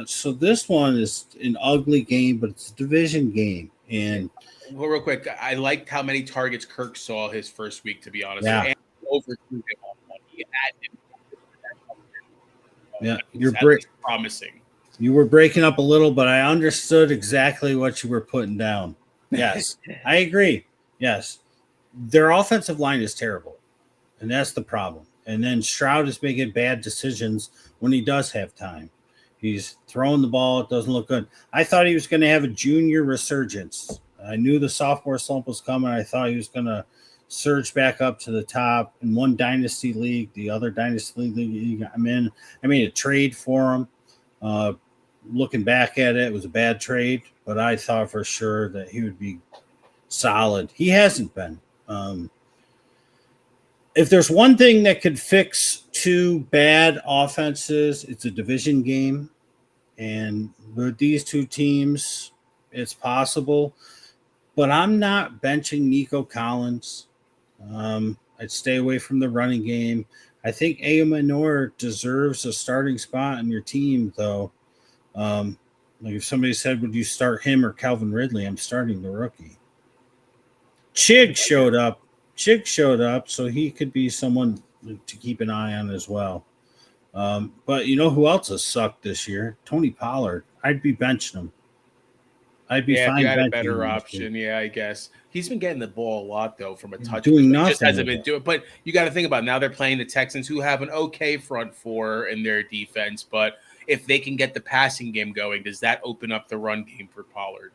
B: So this one is an ugly game, but it's a division game. And
A: well, real quick, I liked how many targets Kirk saw his first week, to be honest.
B: Yeah.
A: And over him on money.
B: Yeah,
A: you're promising.
B: You were breaking up a little, but I understood exactly what you were putting down. Yes, I agree. Yes. Their offensive line is terrible, and that's the problem. And then Stroud is making bad decisions when he does have time. He's throwing the ball. It doesn't look good. I thought he was going to have a junior resurgence. I knew the sophomore slump was coming. I thought he was going to surge back up to the top in one dynasty league. The other dynasty league I'm in, I made a trade for him. Looking back at it, it was a bad trade, but I thought for sure that he would be solid. He hasn't been. If there's one thing that could fix 2 bad offenses, it's a division game. And with these 2 teams, it's possible. But I'm not benching Nico Collins. I'd stay away from the running game. I think Ayomanor deserves a starting spot in your team, though. Like if somebody said, would you start him or Calvin Ridley? I'm starting the rookie. Chig showed up, so he could be someone to keep an eye on as well. But you know who else has sucked this year? Tony Pollard. I'd be benching him. I'd be fine.
A: If you had a better option, I guess. He's been getting the ball a lot, though, from a touch.
B: Doing nothing.
A: Just hasn't been doing. But you got to think about it. Now they're playing the Texans, who have an okay front 4 in their defense. But if they can get the passing game going, does that open up the run game for Pollard?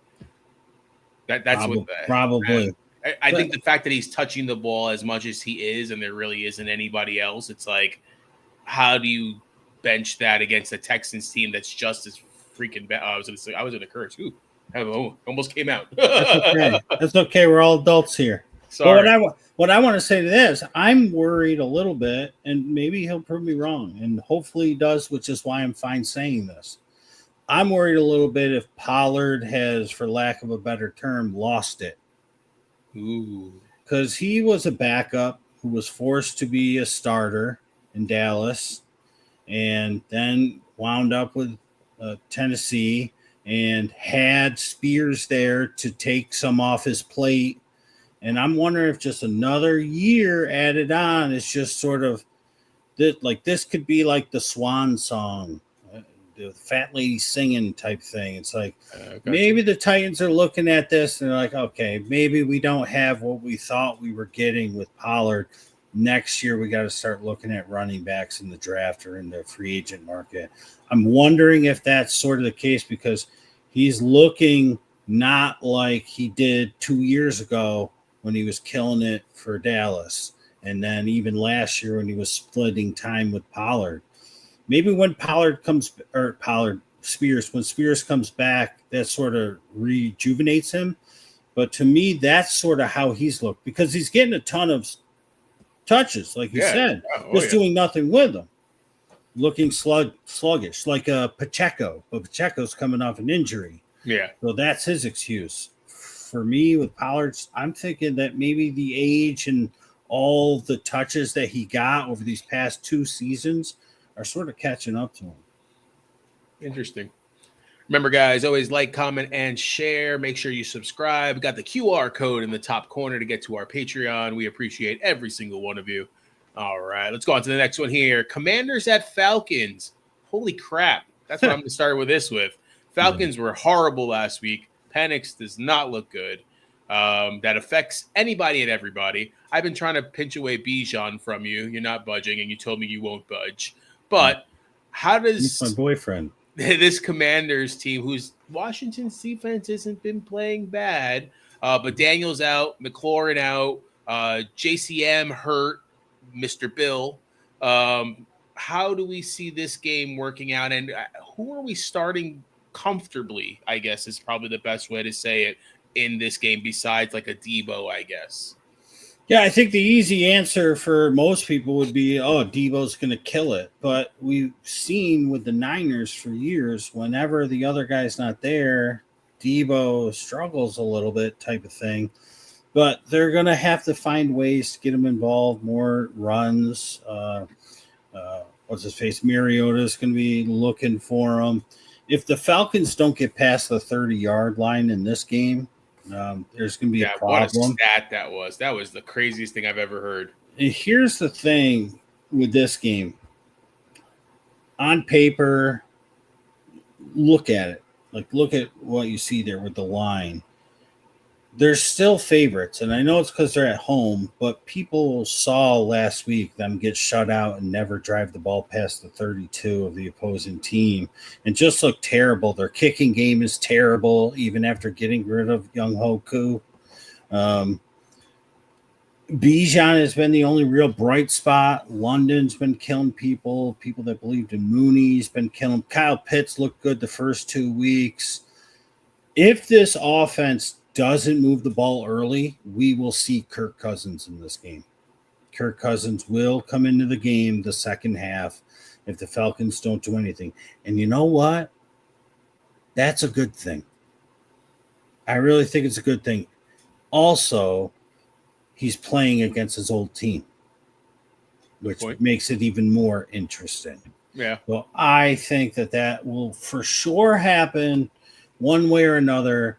A: That's
B: probably.
A: I think the fact that he's touching the ball as much as he is, and there really isn't anybody else, it's like, how do you bench that against a Texans team that's just as freaking bad? I was in a curse. Ooh, almost came out.
B: That's okay. That's okay. We're all adults here.
A: Sorry.
B: But what I want to say to this, I'm worried a little bit, and maybe he'll prove me wrong, and hopefully he does, which is why I'm fine saying this. I'm worried a little bit if Pollard has, for lack of a better term, lost it.
A: Ooh.
B: Because he was a backup who was forced to be a starter in Dallas and then wound up with Tennessee and had Spears there to take some off his plate. And I'm wondering if just another year added on is just sort of like this could be like the swan song, the fat lady singing type thing. It's like maybe the Titans are looking at this and they're like, okay, maybe we don't have what we thought we were getting with Pollard. next year we got to start looking at running backs in the draft or in the free agent market. I'm wondering if that's sort of the case because he's looking not like he did 2 years ago when he was killing it for Dallas. And then even last year when he was splitting time with Pollard. Maybe when when Spears comes back, that sort of rejuvenates him. But to me, that's sort of how he's looked because he's getting a ton of touches, like you said, just doing nothing with them. Looking sluggish, like Pacheco. But Pacheco's coming off an injury.
A: Yeah.
B: So that's his excuse. For me, with Pollard, I'm thinking that maybe the age and all the touches that he got over these past 2 seasons are sort of catching up to him.
A: Interesting. Remember, guys, always like, comment, and share. Make sure you subscribe. We got the QR code in the top corner to get to our Patreon. We appreciate every single one of you. All right, let's go on to the next one here. Commanders at Falcons. Holy crap. That's what I'm going to start with this with. Falcons were horrible last week. Penix does not look good. That affects anybody and everybody. I've been trying to pinch away Bijan from you. You're not budging, and you told me you won't budge. But how does...
B: He's my boyfriend.
A: This Commanders team, whose Washington's defense hasn't been playing bad, but Daniel's out, McLaurin out, JCM hurt, Mr. Bill. How do we see this game working out, and who are we starting comfortably, I guess is probably the best way to say it, in this game besides like a Debo, I guess?
B: Yeah, I think the easy answer for most people would be, oh, Debo's going to kill it. But we've seen with the Niners for years, whenever the other guy's not there, Debo struggles a little bit type of thing. But they're going to have to find ways to get him involved, more runs. What's his face? Mariota is going to be looking for him. If the Falcons don't get past the 30-yard line in this game, there's going to be a problem.
A: What a stat that was. That was the craziest thing I've ever heard.
B: And here's the thing with this game. On paper, look at it. Like, look at what you see there with the line. They're still favorites, and I know it's because they're at home, but people saw last week them get shut out and never drive the ball past the 32 of the opposing team and just look terrible. Their kicking game is terrible, even after getting rid of Younghoe Koo. Bijan has been the only real bright spot. London's been killing people. People that believed in Mooney's been killing. Kyle Pitts looked good the first 2 weeks. If this offense doesn't move the ball early, we will see Kirk Cousins in this game. Kirk Cousins will come into the game the second half if the Falcons don't do anything. And you know what? That's a good thing. I really think it's a good thing. Also, he's playing against his old team, which makes it even more interesting.
A: Yeah.
B: So I think that will for sure happen one way or another.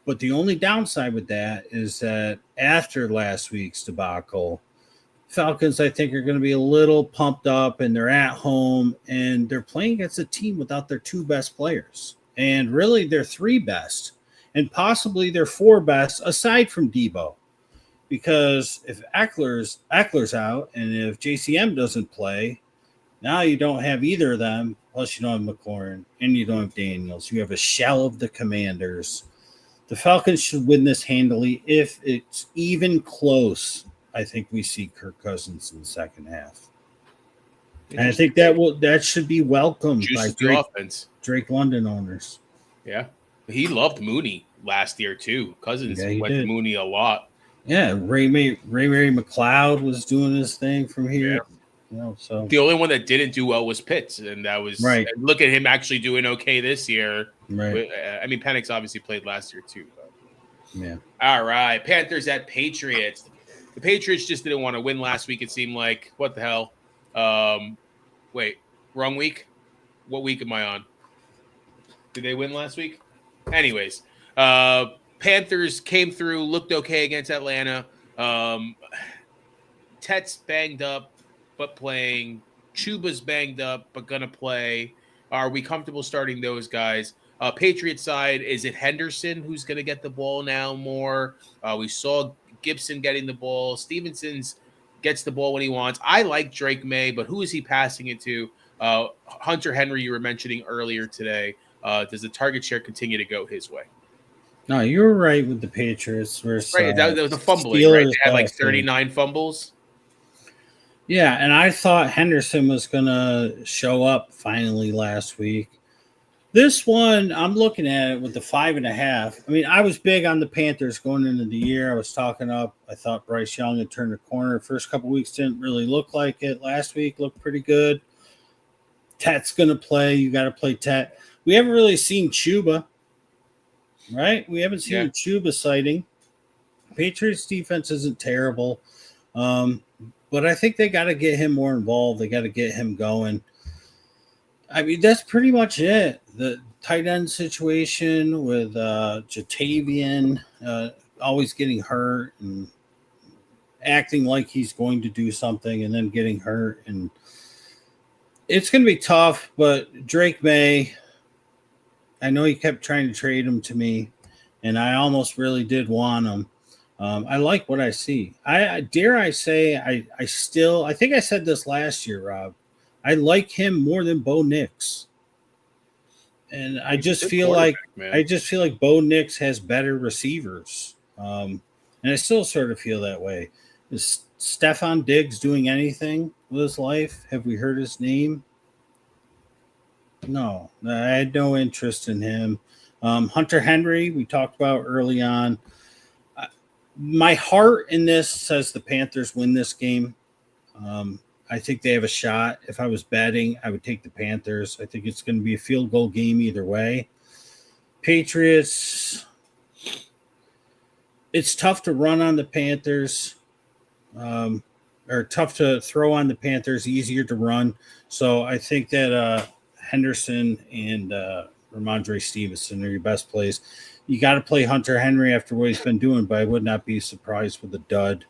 B: But the only downside with that is that after last week's debacle, Falcons, I think, are going to be a little pumped up, and they're at home, and they're playing against a team without their 2 best players, and really their 3 best, and possibly their 4 best aside from Debo. Because if Eckler's out, and if JCM doesn't play, now you don't have either of them, plus you don't have McLaurin, and you don't have Daniels. You have a shell of the Commanders. The Falcons should win this handily. If it's even close, I think we see Kirk Cousins in the second half. And I think that should be welcomed by Drake London owners.
A: Yeah. He loved Mooney last year too. Cousins went to Mooney a lot.
B: Yeah, Ray McLeod was doing his thing from here.
A: Yeah.
B: So
A: the only one that didn't do well was Pitts, and that was
B: right.
A: Look at him actually doing okay this year.
B: Right.
A: I mean, Penix obviously played last year too. But.
B: Yeah.
A: All right, Panthers at Patriots. The Patriots just didn't want to win last week. It seemed like what the hell? Wait, wrong week. What week am I on? Did they win last week? Anyways, Panthers came through, looked okay against Atlanta. Tet's banged up, but playing. Chuba's banged up, but going to play. Are we comfortable starting those guys? Patriots side, is it Henderson who's going to get the ball now more? We saw Gibson getting the ball. Stevenson's gets the ball when he wants. I like Drake May, but who is he passing it to? Hunter Henry, you were mentioning earlier today. Does the target share continue to go his way?
B: No, you were right with the Patriots versus
A: Right, that was the fumbling,
B: Steelers,
A: right? They had like 39 fumbles.
B: Yeah, and I thought Henderson was going to show up finally last week. This one, I'm looking at it with the 5.5. I mean, I was big on the Panthers going into the year. I was talking up. I thought Bryce Young had turned the corner. First couple weeks didn't really look like it. Last week looked pretty good. Tet's going to play. You got to play Tet. We haven't really seen Chuba, right? We haven't seen a Chuba sighting. Patriots defense isn't terrible. But I think they got to get him more involved. They got to get him going. I mean, that's pretty much it. The tight end situation with Jatavian always getting hurt and acting like he's going to do something and then getting hurt. And it's going to be tough, but Drake May, I know he kept trying to trade him to me, and I almost really did want him. I like what I see. I think I said this last year, Rob. I like him more than Bo Nix. And I just feel like Bo Nix has better receivers. And I still sort of feel that way. Is Stephon Diggs doing anything with his life? Have we heard his name? No, I had no interest in him. Hunter Henry, we talked about early on. My heart in this says the Panthers win this game. I think they have a shot. If I was betting, I would take the Panthers. I think it's going to be a field goal game either way. Patriots, it's tough to run on the Panthers, or tough to throw on the Panthers, easier to run. So I think that Henderson and Ramondre Stevenson are your best plays. You got to play Hunter Henry after what he's been doing, but I would not be surprised with a dud.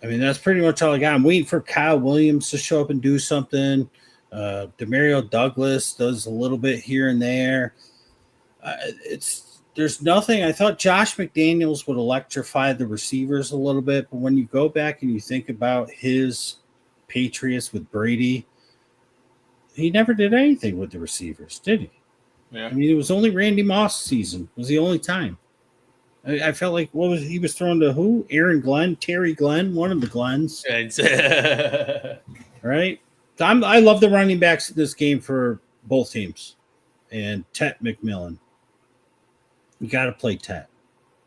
B: I mean, that's pretty much all I got. I'm waiting for Kyle Williams to show up and do something. Demario Douglas does a little bit here and there. There's nothing. I thought Josh McDaniels would electrify the receivers a little bit, but when you go back and you think about his Patriots with Brady, he never did anything with the receivers, did he?
A: Yeah.
B: I mean, it was only Randy Moss season. It was the only time. I felt like he was throwing to who? Aaron Glenn, Terry Glenn, one of the Glenns. Right? So I love the running backs in this game for both teams. And Tet McMillan. You got to play Tet.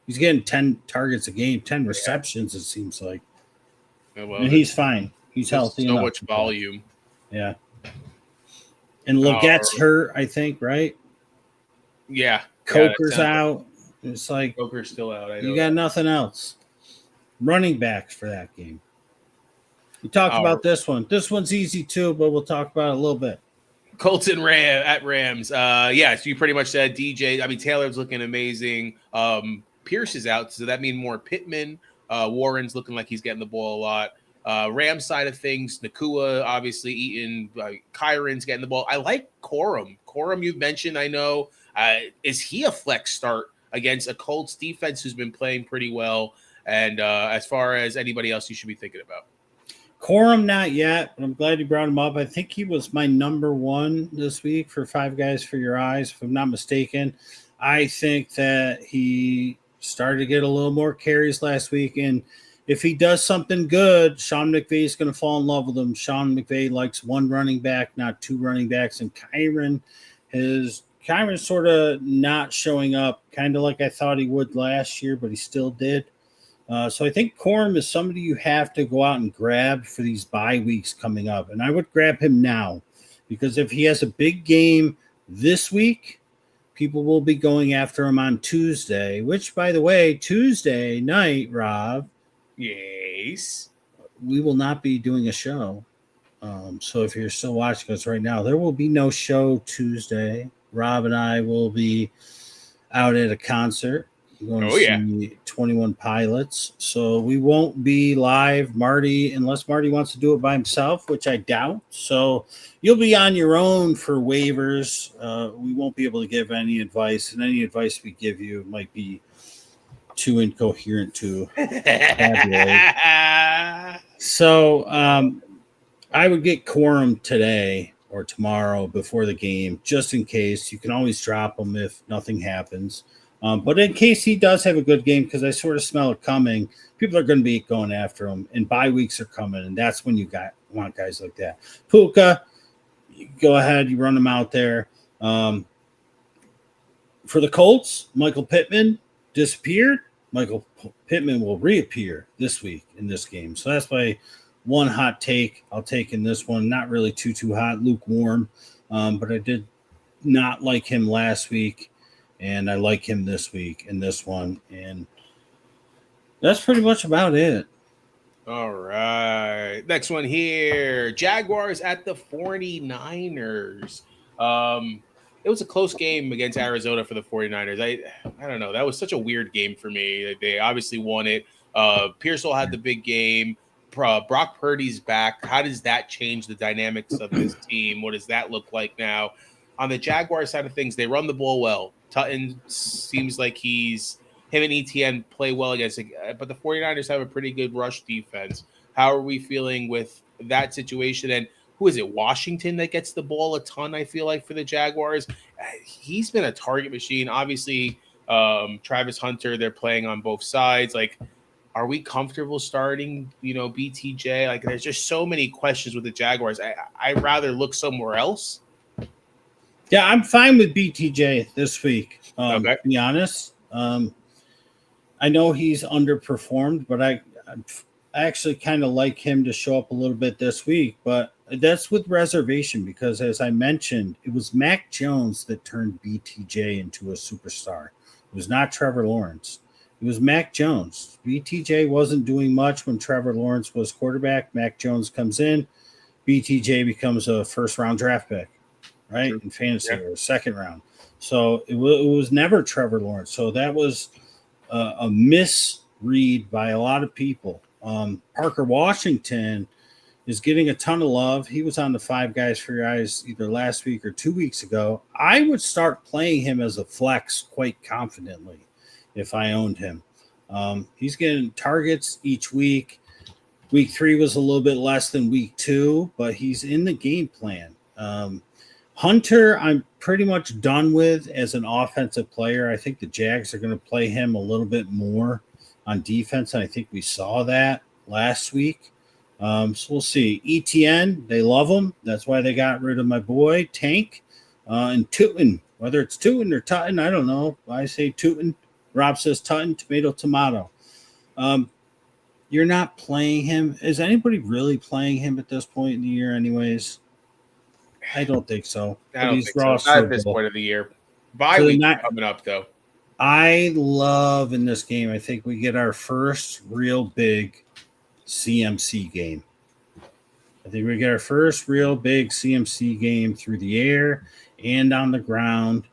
B: He's getting 10 targets a game, 10 receptions, it seems like. Well, and he's fine. He's healthy.
A: So much volume.
B: Yeah. And Legette's hurt, I think, right?
A: Yeah.
B: Coker's out. It's like
A: Coker's still out.
B: You got nothing else. Running backs for that game. We talked about this one. This one's easy too, but we'll talk about it a little bit.
A: Colts and Rams. So you pretty much said DJ. I mean, Taylor's looking amazing. Pierce is out, so that means more Pittman. Warren's looking like he's getting the ball a lot. Rams side of things, Nakua obviously eating. Kyron's getting the ball. I like Corum. Corum, you've mentioned, I know. Is he a flex start against a Colts defense who's been playing pretty well? And as far as anybody else you should be thinking about?
B: Corum, not yet, but I'm glad you brought him up. I think he was my number one this week for Five Guys for Your Eyes, if I'm not mistaken. I think that he started to get a little more carries last week, and if he does something good, Sean McVay is going to fall in love with him. Sean McVay likes one running back, not two running backs, and Kyron's sort of not showing up, kind of like I thought he would last year, but he still did. So I think Corum is somebody you have to go out and grab for these bye weeks coming up. And I would grab him now because if he has a big game this week, people will be going after him on Tuesday, which, by the way, Tuesday night, Rob.
A: Yes.
B: We will not be doing a show. So if you're still watching us right now, there will be no show Tuesday. Rob and I will be out at a concert. We're going to see 21 Pilots. So we won't be live, Marty, unless Marty wants to do it by himself, which I doubt. So you'll be on your own for waivers. We won't be able to give any advice, and any advice we give you might be too incoherent to tabulate. So I would get Quorum today or tomorrow before the game, just in case. You can always drop him if nothing happens. But in case he does have a good game, because I sort of smell it coming, people are going to be going after him, and bye weeks are coming, and that's when you want guys like that. Puka, go ahead, you run him out there. For the Colts, Michael Pittman disappeared. Michael Pittman will reappear this week in this game. So that's my one hot take I'll take in this one. Not really too hot, lukewarm, but I did not like him last week, and I like him this week in this one. And that's pretty much about it.
A: All right. Next one here. Jaguars at the 49ers. It was a close game against Arizona for the 49ers. I don't know. That was such a weird game for me. They obviously won it. Pearsall had the big game. Brock Purdy's back. How does that change the dynamics of this team? What does that look like now? On the Jaguar side of things, they run the ball well. Tutton seems like him and ETN play well against it, but the 49ers have a pretty good rush defense. How are we feeling with that situation? And who is it? Washington that gets the ball a ton, I feel like, for the Jaguars. He's been a target machine. Obviously, Travis Hunter, they're playing on both sides. Like, are we comfortable starting, BTJ? Like, there's just so many questions with the Jaguars. I'd rather look somewhere else.
B: Yeah, I'm fine with BTJ this week.
A: Okay.
B: To be honest, I know he's underperformed, but I actually kind of like him to show up a little bit this week. But that's with reservation because, as I mentioned, it was Mac Jones that turned BTJ into a superstar. It was not Trevor Lawrence. It was Mac Jones. BTJ wasn't doing much when Trevor Lawrence was quarterback. Mac Jones comes in. BTJ becomes a first-round draft pick, right, in fantasy, or second round. So it was never Trevor Lawrence. So that was a misread by a lot of people. Parker Washington is getting a ton of love. He was on the Five Guys for Your Eyes either last week or 2 weeks ago. I would start playing him as a flex quite confidently if I owned him. He's getting targets each week. Week 3 was a little bit less than week 2, but he's in the game plan. Hunter, I'm pretty much done with as an offensive player. I think the Jags are going to play him a little bit more on defense, and I think we saw that last week. So we'll see. ETN, they love him. That's why they got rid of my boy, Tank. And Tootin, whether it's Tootin or Tutton, I don't know. I say Tootin. Rob says Tutton, tomato. You're not playing him. Is anybody really playing him at this point in the year anyways? I don't think so.
A: I don't think so. Not at this point of the year. Bye week coming up, though.
B: I love in this game, I think we get our first real big CMC game. I think we get our first real big CMC game through the air and on the ground.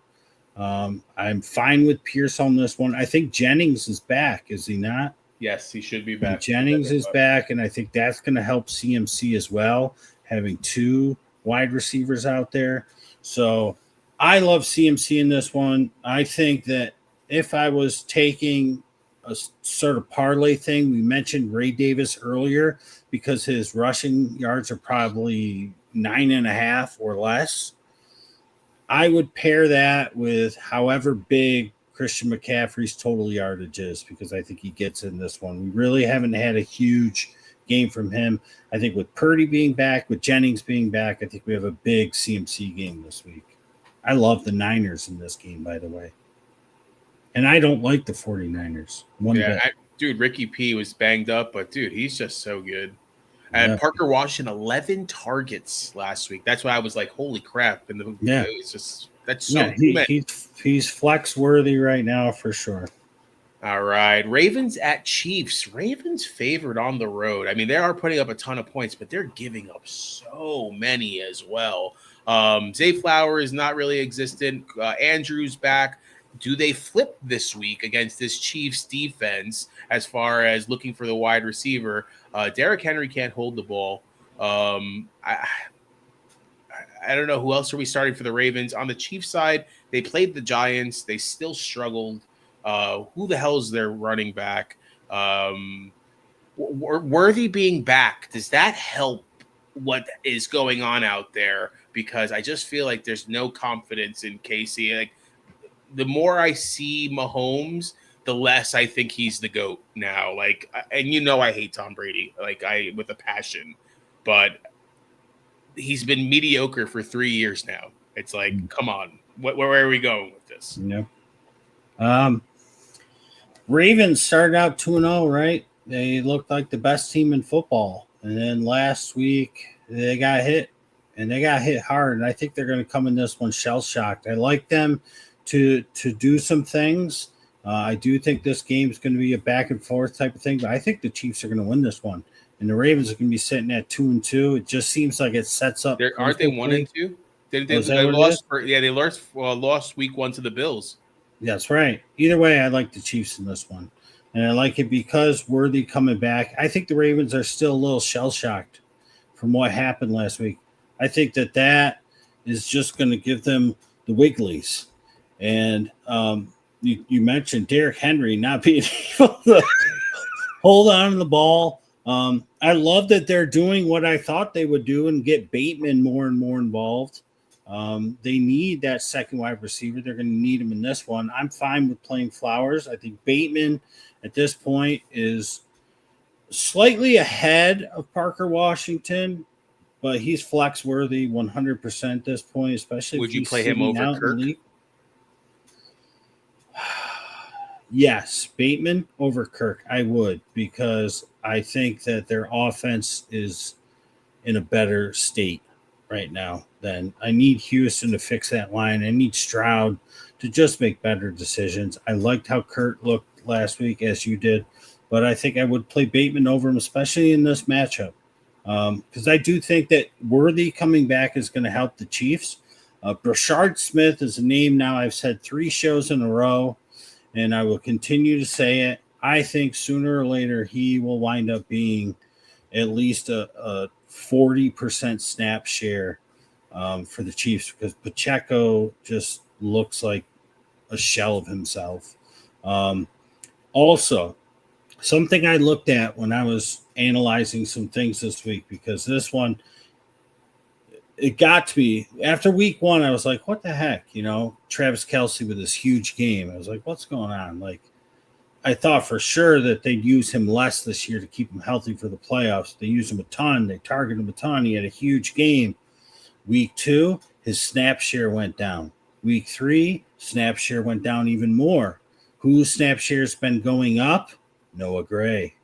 B: I'm fine with Pierce on this one. I think Jennings is back, is he not?
A: Yes, he should be back.
B: And Jennings is back, and I think that's going to help CMC as well, having 2 wide receivers out there. So I love CMC in this one. I think that if I was taking a sort of parlay thing, we mentioned Ray Davis earlier because his rushing yards are probably 9.5 or less. I would pair that with however big Christian McCaffrey's total yardage is because I think he gets in this one. We really haven't had a huge game from him. I think with Purdy being back, with Jennings being back, I think we have a big CMC game this week. I love the Niners in this game, by the way. And I don't like the 49ers.
A: Dude, Ricky P was banged up, but, dude, he's just so good. And Parker Washington, 11 targets last week. That's why I was like, holy crap. And it's just – that's so
B: he's flex worthy right now for sure.
A: All right. Ravens at Chiefs. Ravens favored on the road. I mean, they are putting up a ton of points, but they're giving up so many as well. Zay Flower is not really existent. Andrews back. Do they flip this week against this Chiefs defense as far as looking for the wide receiver? Derrick Henry can't hold the ball. I don't know who else are we starting for the Ravens. On the Chiefs side, they played the Giants. They still struggled. Who the hell's their running back? Worthy being back, does that help what is going on out there? Because I just feel like there's no confidence in Casey. Like, the more I see Mahomes, the less I think he's the GOAT now. Like, and I hate Tom Brady, like with a passion, but he's been mediocre for 3 years now. It's like, come on, where are we going with this?
B: Ravens started out 2-0, right? They looked like the best team in football, and then last week they got hit, and they got hit hard. And I think they're going to come in this one shell shocked. I like them to do some things. I do think this game is going to be a back and forth type of thing, but I think the Chiefs are going to win this one, and the Ravens are going to be sitting at 2-2. It just seems like it sets up.
A: Aren't they 1-2? They lost week 1 to the Bills.
B: That's right. Either way, I like the Chiefs in this one, and I like it because Worthy coming back. I think the Ravens are still a little shell shocked from what happened last week. I think that is just going to give them the wigglies. And you mentioned Derrick Henry not being able to hold on to the ball. I love that they're doing what I thought they would do and get Bateman more and more involved. They need that second wide receiver. They're going to need him in this one. I'm fine with playing Flowers. I think Bateman at this point is slightly ahead of Parker Washington, but he's flex worthy 100% at this point, especially.
A: Would you play him over Kirk?
B: Yes, Bateman over Kirk. I would, because I think that their offense is in a better state right now. Then I need Houston to fix that line. I need Stroud to just make better decisions. I liked how Kurt looked last week, as you did, but I think I would play Bateman over him, especially in this matchup, because I do think that Worthy coming back is going to help the Chiefs. Brashard Smith is a name now I've said 3 shows in a row, and I will continue to say it. I think sooner or later he will wind up being at least a 40% snap share for the Chiefs, because Pacheco just looks like a shell of himself. Also, something I looked at when I was analyzing some things this week, because this one, it got to me after week 1. I was like, what the heck? Travis Kelce with this huge game. I was like, what's going on? Like, I thought for sure that they'd use him less this year to keep him healthy for the playoffs. They used him a ton. They targeted him a ton. He had a huge game. Week 2, his snap share went down. Week 3, snap share went down even more. Whose snap share has been going up? Noah Gray.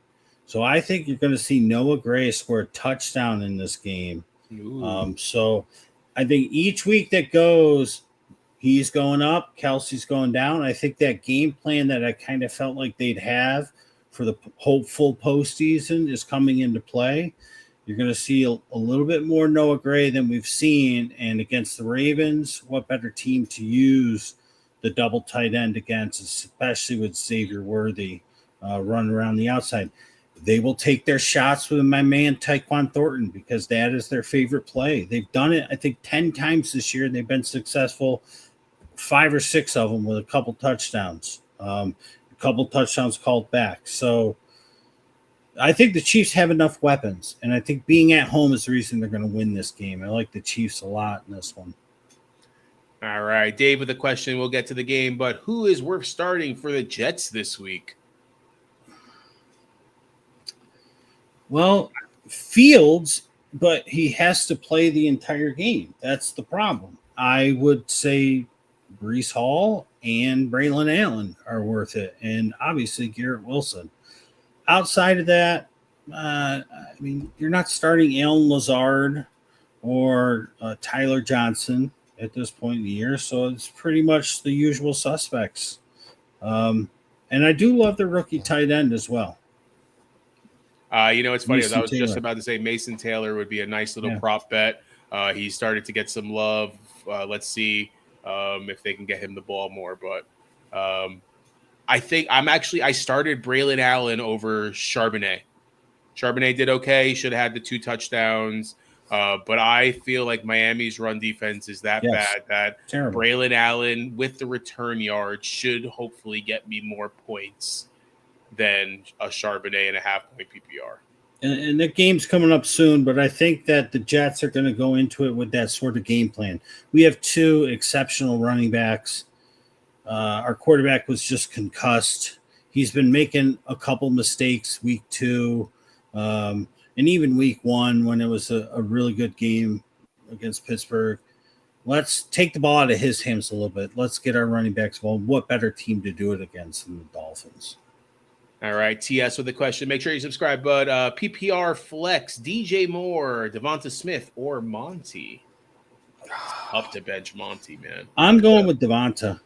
B: So I think you're going to see Noah Gray score a touchdown in this game. So I think each week that goes, he's going up, Kelce's going down. I think that game plan that I kind of felt like they'd have for the hopeful postseason is coming into play. You're going to see a little bit more Noah Gray than we've seen. And against the Ravens, what better team to use the double tight end against, especially with Xavier Worthy running around the outside. They will take their shots with my man Tyquan Thornton, because that is their favorite play. They've done it, I think, 10 times this year. They've been successful, 5 or 6 of them with a couple touchdowns. A couple touchdowns called back. So I think the Chiefs have enough weapons, and I think being at home is the reason they're going to win this game. I like the Chiefs a lot in this one.
A: All right, Dave with the question. We'll get to the game, but who is worth starting for the Jets this week?
B: Well, Fields, but he has to play the entire game. That's the problem. I would say Breece Hall and Braylon Allen are worth it, and obviously Garrett Wilson. Outside of that, you're not starting Allen Lazard or Tyler Johnson at this point in the year, so it's pretty much the usual suspects. And I do love the rookie tight end as well.
A: It's funny. I was just about to say Mason Taylor would be a nice little prop bet. He started to get some love. Let's see if they can get him the ball more. But I think I started Braylon Allen over Charbonnet. Charbonnet did okay. Should have had the 2 touchdowns. But I feel like Miami's run defense is that bad that
B: terrible.
A: Braylon Allen with the return yard should hopefully get me more points than a Charbonnet and a half-point PPR.
B: And the game's coming up soon, but I think that the Jets are going to go into it with that sort of game plan. We have two exceptional running backs. Our quarterback was just concussed. He's been making a couple mistakes week 2, and even week 1 when it was a really good game against Pittsburgh. Let's take the ball out of his hands a little bit. Let's get our running backs involved. What better team to do it against than the Dolphins?
A: All right, TS with the question. Make sure you subscribe, bud. PPR flex, DJ Moore, Devonta Smith, or Monty. Up to bench Monty, man.
B: I'm going with Devonta.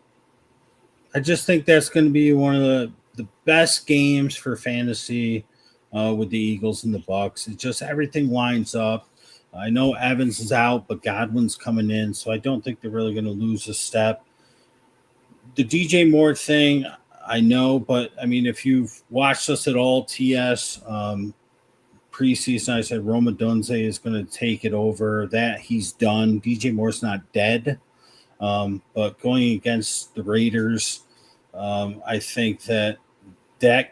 B: I just think that's going to be one of the best games for fantasy with the Eagles and the Bucks. It's just everything lines up. I know Evans is out, but Godwin's coming in, so I don't think they're really going to lose a step. The DJ Moore thing, I know, but I mean, if you've watched us at all, TS, preseason, I said Roma Dunze is going to take it over. That he's done. DJ Moore's not dead, but going against the Raiders, I think that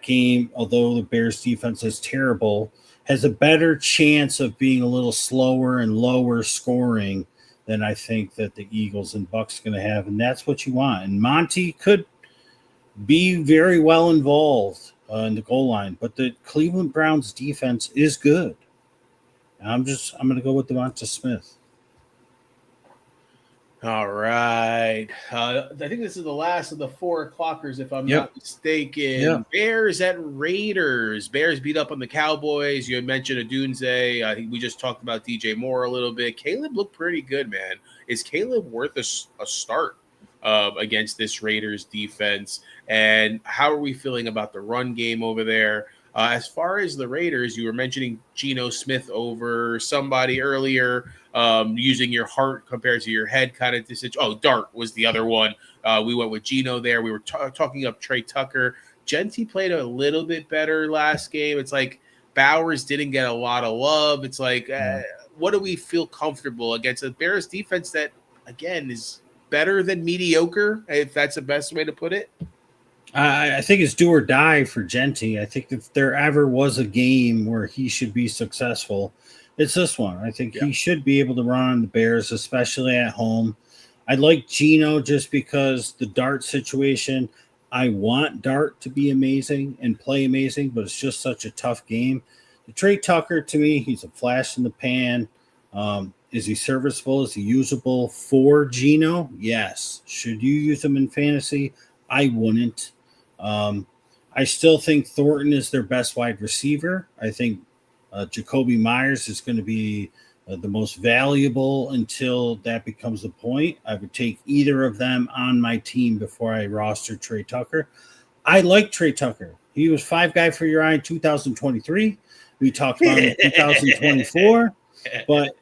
B: game, although the Bears defense is terrible, has a better chance of being a little slower and lower scoring than I think that the Eagles and Bucks are going to have, and that's what you want. And Monty could be very well involved in the goal line, but the Cleveland Browns defense is good. And I'm going to go with Devonta Smith.
A: All right. I think this is the last of the 4 o'clockers, if I'm not mistaken.
B: Yep.
A: Bears at Raiders. Bears beat up on the Cowboys. You had mentioned Adunze. I think we just talked about DJ Moore a little bit. Caleb looked pretty good, man. Is Caleb worth a start against this Raiders defense? And how are we feeling about the run game over there? As far as the Raiders, you were mentioning Geno Smith over somebody earlier, using your heart compared to your head kind of decision. Oh, Dart was the other one. We went with Geno there. We were talking up Trey Tucker. Genty played a little bit better last game. It's like Bowers didn't get a lot of love. It's like, what do we feel comfortable against a Bears defense that, again, is better than mediocre, if that's the best way to put it?
B: I think it's do or die for Genty. I think if there ever was a game where he should be successful, it's this one. I think he should be able to run on the Bears, especially at home. I like Geno just because the Dart situation, I want Dart to be amazing and play amazing, but it's just such a tough game. The Trey Tucker, to me, he's a flash in the pan. Is he serviceable? Is he usable for Geno? Yes. Should you use him in fantasy? I wouldn't. I still think Thornton is their best wide receiver. I think Jacoby Myers is going to be the most valuable until that becomes the point. I would take either of them on my team before I roster Trey Tucker. I like Trey Tucker. He was 5 guy for your eye in 2023. We talked about him in 2024, but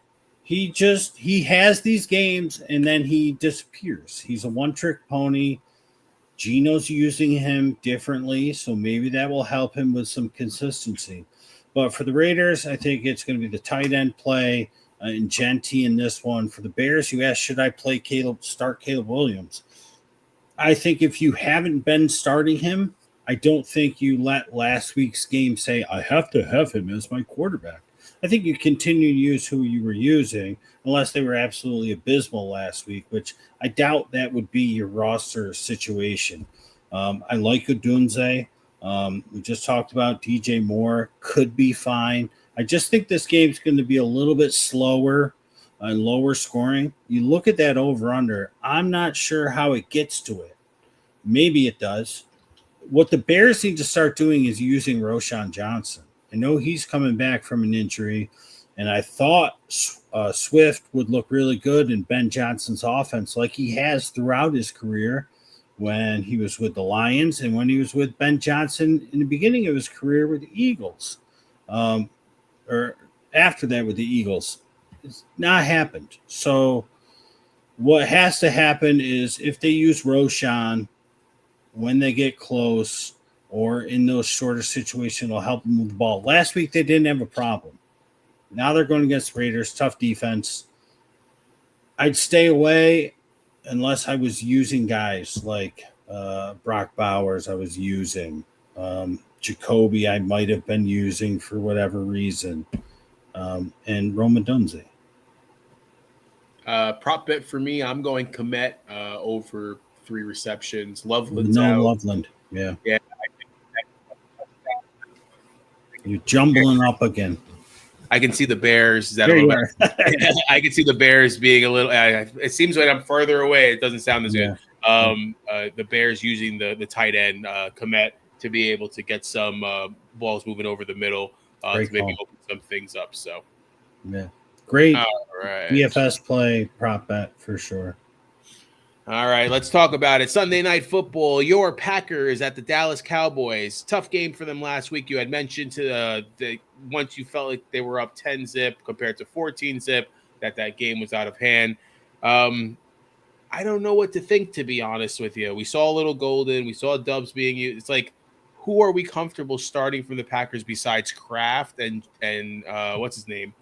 B: he has these games and then he disappears. He's a one-trick pony. Geno's using him differently, so maybe that will help him with some consistency. But for the Raiders, I think it's going to be the tight end play and Genty in this one. For the Bears, you asked, should I start Caleb Williams? I think if you haven't been starting him, I don't think you let last week's game say, I have to have him as my quarterback. I think you continue to use who you were using, unless they were absolutely abysmal last week, which I doubt that would be your roster situation. I like Odunze. We just talked about DJ Moore. Could be fine. I just think this game's going to be a little bit slower and lower scoring. You look at that over-under. I'm not sure how it gets to it. Maybe it does. What the Bears need to start doing is using Roschon Johnson. I know he's coming back from an injury, and I thought Swift would look really good in Ben Johnson's offense like he has throughout his career when he was with the Lions and when he was with Ben Johnson in the beginning of his career with the Eagles, or after that with the Eagles. It's not happened. So what has to happen is if they use Roschon when they get close or in those shorter situations, it'll help them move the ball. Last week, they didn't have a problem. Now they're going against Raiders, tough defense. I'd stay away unless I was using guys like Brock Bowers. I was using Jacoby. I might have been using for whatever reason, and Roma Dunze.
C: Prop bet for me, I'm going Komet over 3 receptions. Loveland's
B: No
C: out.
B: Loveland. Yeah.
C: Yeah.
B: You're jumbling up again.
C: I can see the Bears. Is that
B: There
C: a
B: you
C: little bit? I can see the Bears being a little. It seems like I'm further away. It doesn't sound as good. The Bears using the tight end Komet to be able to get some balls moving over the middle to maybe open some things up. So,
B: yeah, great.
C: All right.
B: DFS play prop bet for sure.
A: All right, let's talk about it. Sunday Night Football, your Packers at the Dallas Cowboys. Tough game for them last week. You had mentioned once you felt like they were up 10-zip compared to 14-zip, that game was out of hand. I don't know what to think, to be honest with you. We saw Little Golden. We saw Dubs being used. It's like, who are we comfortable starting from the Packers besides Kraft and what's his name?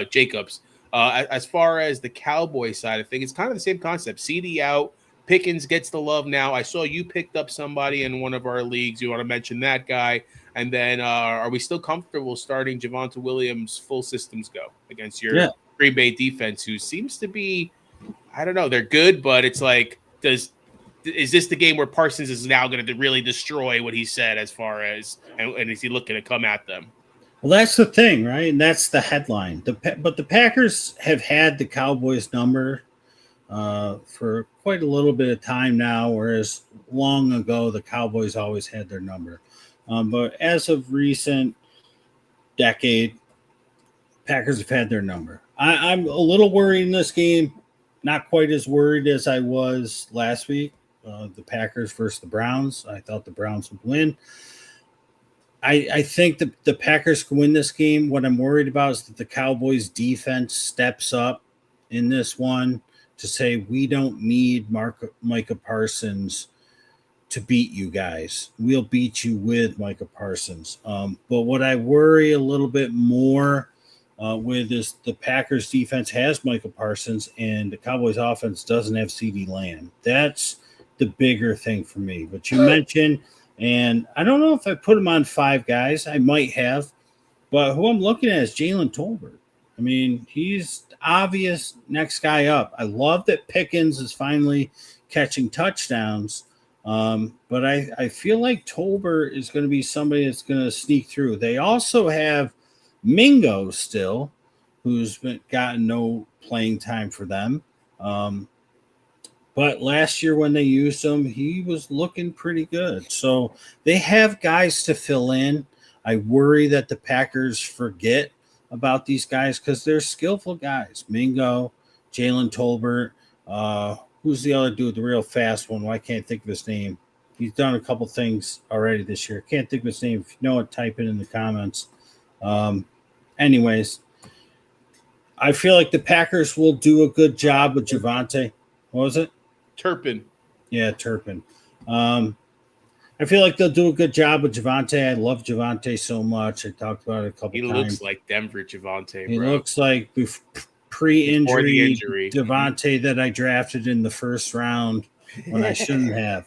A: Jacobs. As far as the Cowboy side of things, it's kind of the same concept. CD out, Pickens gets the love now. I saw you picked up somebody in one of our leagues. You want to mention that guy? And then are we still comfortable starting Javonte Williams full systems go against your Green Bay defense, who seems to be, I don't know, they're good, but it's like, is this the game where Parsons is now going to really destroy what he said as far as, and is he looking to come at them?
B: Well, that's the thing, right? And that's the headline. But the Packers have had the Cowboys number for quite a little bit of time now, whereas long ago, the Cowboys always had their number. But as of recent decade, Packers have had their number. I'm a little worried in this game, not quite as worried as I was last week. The Packers versus the Browns. I thought the Browns would win. I think the Packers can win this game. What I'm worried about is that the Cowboys defense steps up in this one to say, we don't need Micah Parsons to beat you guys. We'll beat you with Micah Parsons. But what I worry a little bit more with is the Packers defense has Micah Parsons and the Cowboys offense doesn't have CeeDee Lamb. That's the bigger thing for me. But you mentioned, and I don't know if I put him on 5 guys. I might have. But who I'm looking at is Jalen Tolbert. I mean, he's the obvious next guy up. I love that Pickens is finally catching touchdowns. But I feel like Tolbert is going to be somebody that's going to sneak through. They also have Mingo still, who's gotten no playing time for them. But last year when they used him, he was looking pretty good. So they have guys to fill in. I worry that the Packers forget about these guys because they're skillful guys. Mingo, Jalen Tolbert, who's the other dude, the real fast one? Well, I can't think of his name. He's done a couple things already this year. Can't think of his name. If you know it, type it in the comments. Anyways, I feel like the Packers will do a good job with Javonte. What was it?
A: Turpin.
B: Yeah, Turpin. I feel like they'll do a good job with Javonte. I love Javonte so much. I talked about it a couple times.
A: He looks like Denver Javonte,
B: He
A: bro.
B: looks like pre-injury Javonte that I drafted in the first round when I shouldn't have.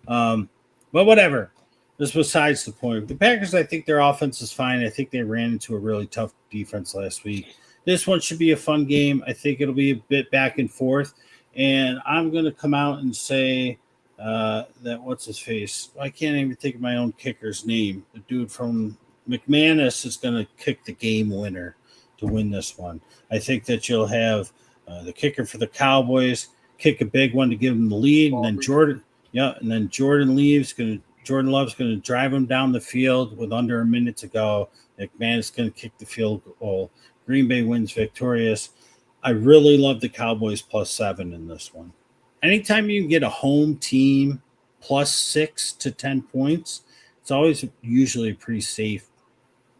B: But whatever. This was besides the point. The Packers, I think their offense is fine. I think they ran into a really tough defense last week. This one should be a fun game. I think it'll be a bit back and forth. And I'm going to come out and say that what's his face? I can't even think of my own kicker's name. The dude from McManus is going to kick the game winner to win this one. I think that you'll have the kicker for the Cowboys kick a big one to give them the lead, and then Jordan Love's going to drive him down the field with under a minute to go. McManus is going to kick the field goal. Green Bay wins victorious. I really love the Cowboys +7 in this one. Anytime you can get a home team +6 to 10 points, it's always usually a pretty safe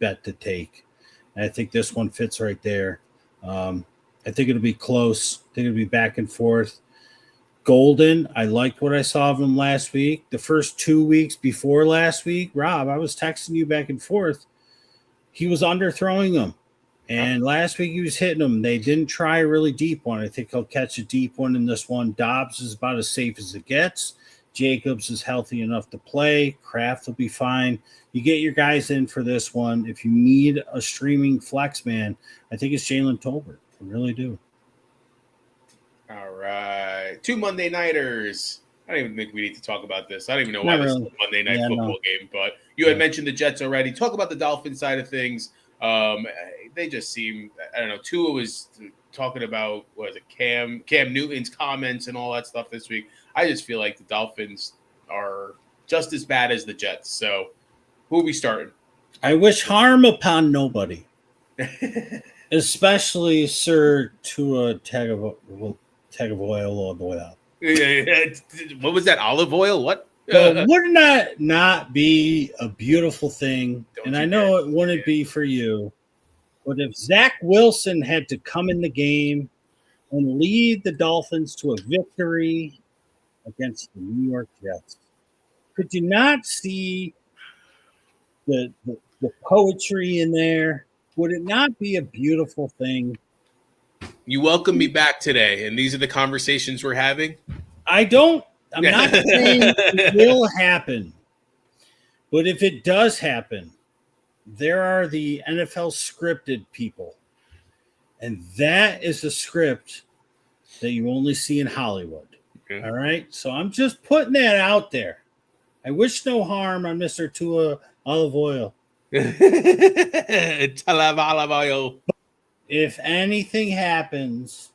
B: bet to take. And I think this one fits right there. I think it'll be close. I think it'll be back and forth. Golden, I liked what I saw of him last week. The first 2 weeks before last week, Rob, I was texting you back and forth. He was underthrowing him. And last week he was hitting them. They didn't try a really deep one. I think he'll catch a deep one in this one. Dobbs is about as safe as it gets. Jacobs is healthy enough to play. Kraft will be fine. You get your guys in for this one. If you need a streaming flex man, I think it's Jalen Tolbert. I really do.
C: All right. 2 Monday Nighters. I don't even think we need to talk about this. I don't even know
B: Not
C: why this
B: really.
C: is a Monday night football game, but you
B: Yeah.
C: had mentioned the Jets already. Talk about the Dolphins side of things. They just seem, I don't know, Tua was talking about, what is it, Cam Newton's comments and all that stuff this week. I just feel like the Dolphins are just as bad as the Jets. So who are we starting?
B: I wish harm upon nobody, especially Sir Tua Tagovailoa.
C: What was that? Olive oil? What?
B: But wouldn't that not be a beautiful thing?
C: Don't
B: And
C: you
B: I know
C: dare.
B: it wouldn't be for you, but if Zach Wilson had to come in the game and lead the Dolphins to a victory against the New York Jets, could you not see the poetry in there? Would it not be a beautiful thing?
C: You welcome me back today, and these are the conversations we're having.
B: I'm not saying it will happen, but if it does happen, there are the NFL scripted people, and that is a script that you only see in Hollywood.
C: Okay.
B: All right, so I'm just putting that out there. I wish no harm on Mr. Tua Olive Oil.
C: Olive oil.
B: If anything happens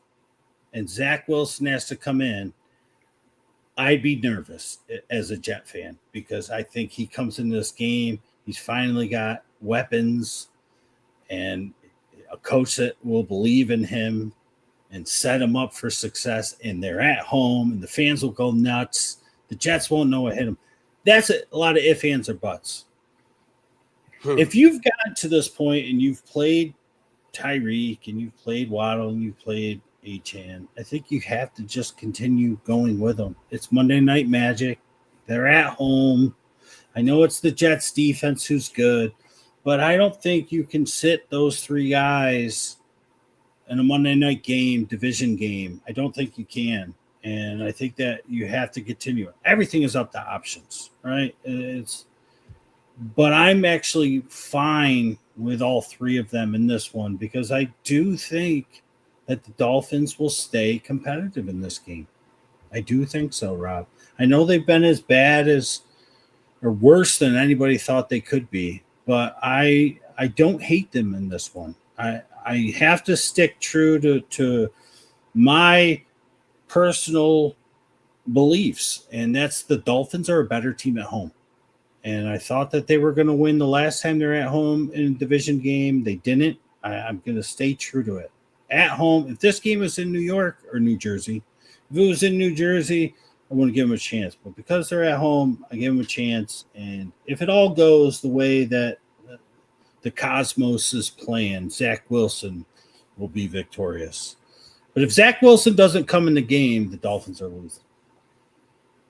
B: and Zach Wilson has to come in, I'd be nervous as a Jet fan because I think he comes into this game. He's finally got weapons and a coach that will believe in him and set him up for success. And they're at home and the fans will go nuts. The Jets won't know what hit them. That's a lot of ifs, ands, or buts. If you've gotten to this point and you've played Tyreek and you've played Waddle and you've played Achane, I think you have to just continue going with them. It's Monday Night Magic. They're at home. I know it's the Jets defense who's good, but I don't think you can sit those three guys in a Monday night game, division game. I don't think you can. And I think that you have to continue. Everything is up to options, right? But I'm actually fine with all three of them in this one because I do think that the Dolphins will stay competitive in this game. I do think so, Rob. I know they've been as bad as or worse than anybody thought they could be, but I don't hate them in this one. I have to stick true to my personal beliefs, and that's the Dolphins are a better team at home. And I thought that they were going to win the last time they're at home in a division game. They didn't. I'm going to stay true to it. At home, if this game was in New York or New Jersey, if it was in New Jersey, I wouldn't give them a chance. But because they're at home, I give them a chance. And if it all goes the way that the Cosmos is playing, Zach Wilson will be victorious. But if Zach Wilson doesn't come in the game, the Dolphins are losing.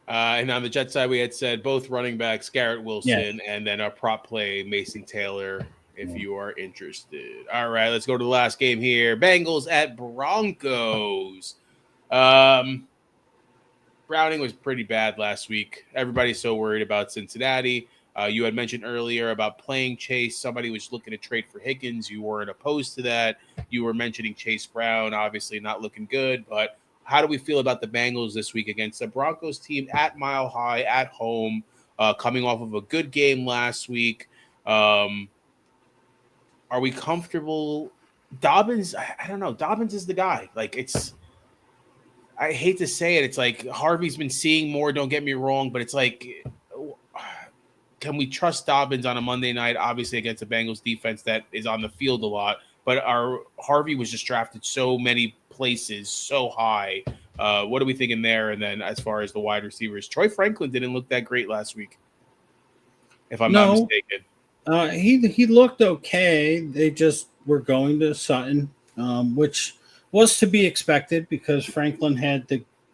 C: And on the Jet side, we had said both running backs, Garrett Wilson, and then a prop play, Mason Taylor, if you are interested. All right, let's go to the last game here. Bengals at Broncos. Browning was pretty bad last week. Everybody's so worried about Cincinnati. You had mentioned earlier about playing Chase. Somebody was looking to trade for Higgins. You weren't opposed to that. You were mentioning Chase Brown, obviously not looking good, but how do we feel about the Bengals this week against the Broncos team at Mile High, at home, coming off of a good game last week? Are we comfortable? Dobbins, I don't know. Dobbins is the guy. I hate to say it. It's like Harvey's been seeing more, don't get me wrong, but it's like, can we trust Dobbins on a Monday night, obviously against the Bengals defense that is on the field a lot? But Harvey was just drafted so many places, so high. What are we thinking there? And then as far as the wide receivers, Troy Franklin didn't look that great last week, if I'm not mistaken.
B: He looked okay. They just were going to Sutton, which was to be expected because Franklin had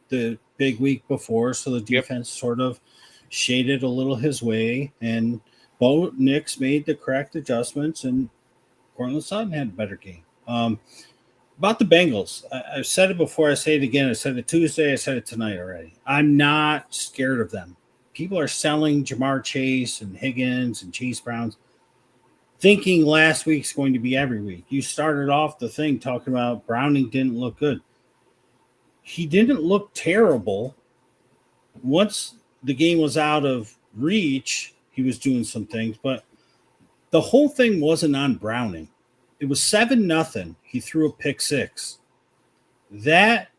B: the big week before, so the defense sort of shaded a little his way. And Bo Nix made the correct adjustments and Cortland Sutton had a better game. About the Bengals, I've said it before. I say it again. I said it Tuesday. I said it tonight already. I'm not scared of them. People are selling Jamar Chase and Higgins and Chase Browns, thinking last week's going to be every week. You started off the thing talking about Browning didn't look good. He didn't look terrible. Once the game was out of reach, he was doing some things, but the whole thing wasn't on Browning. It was 7-0. He threw a pick six. That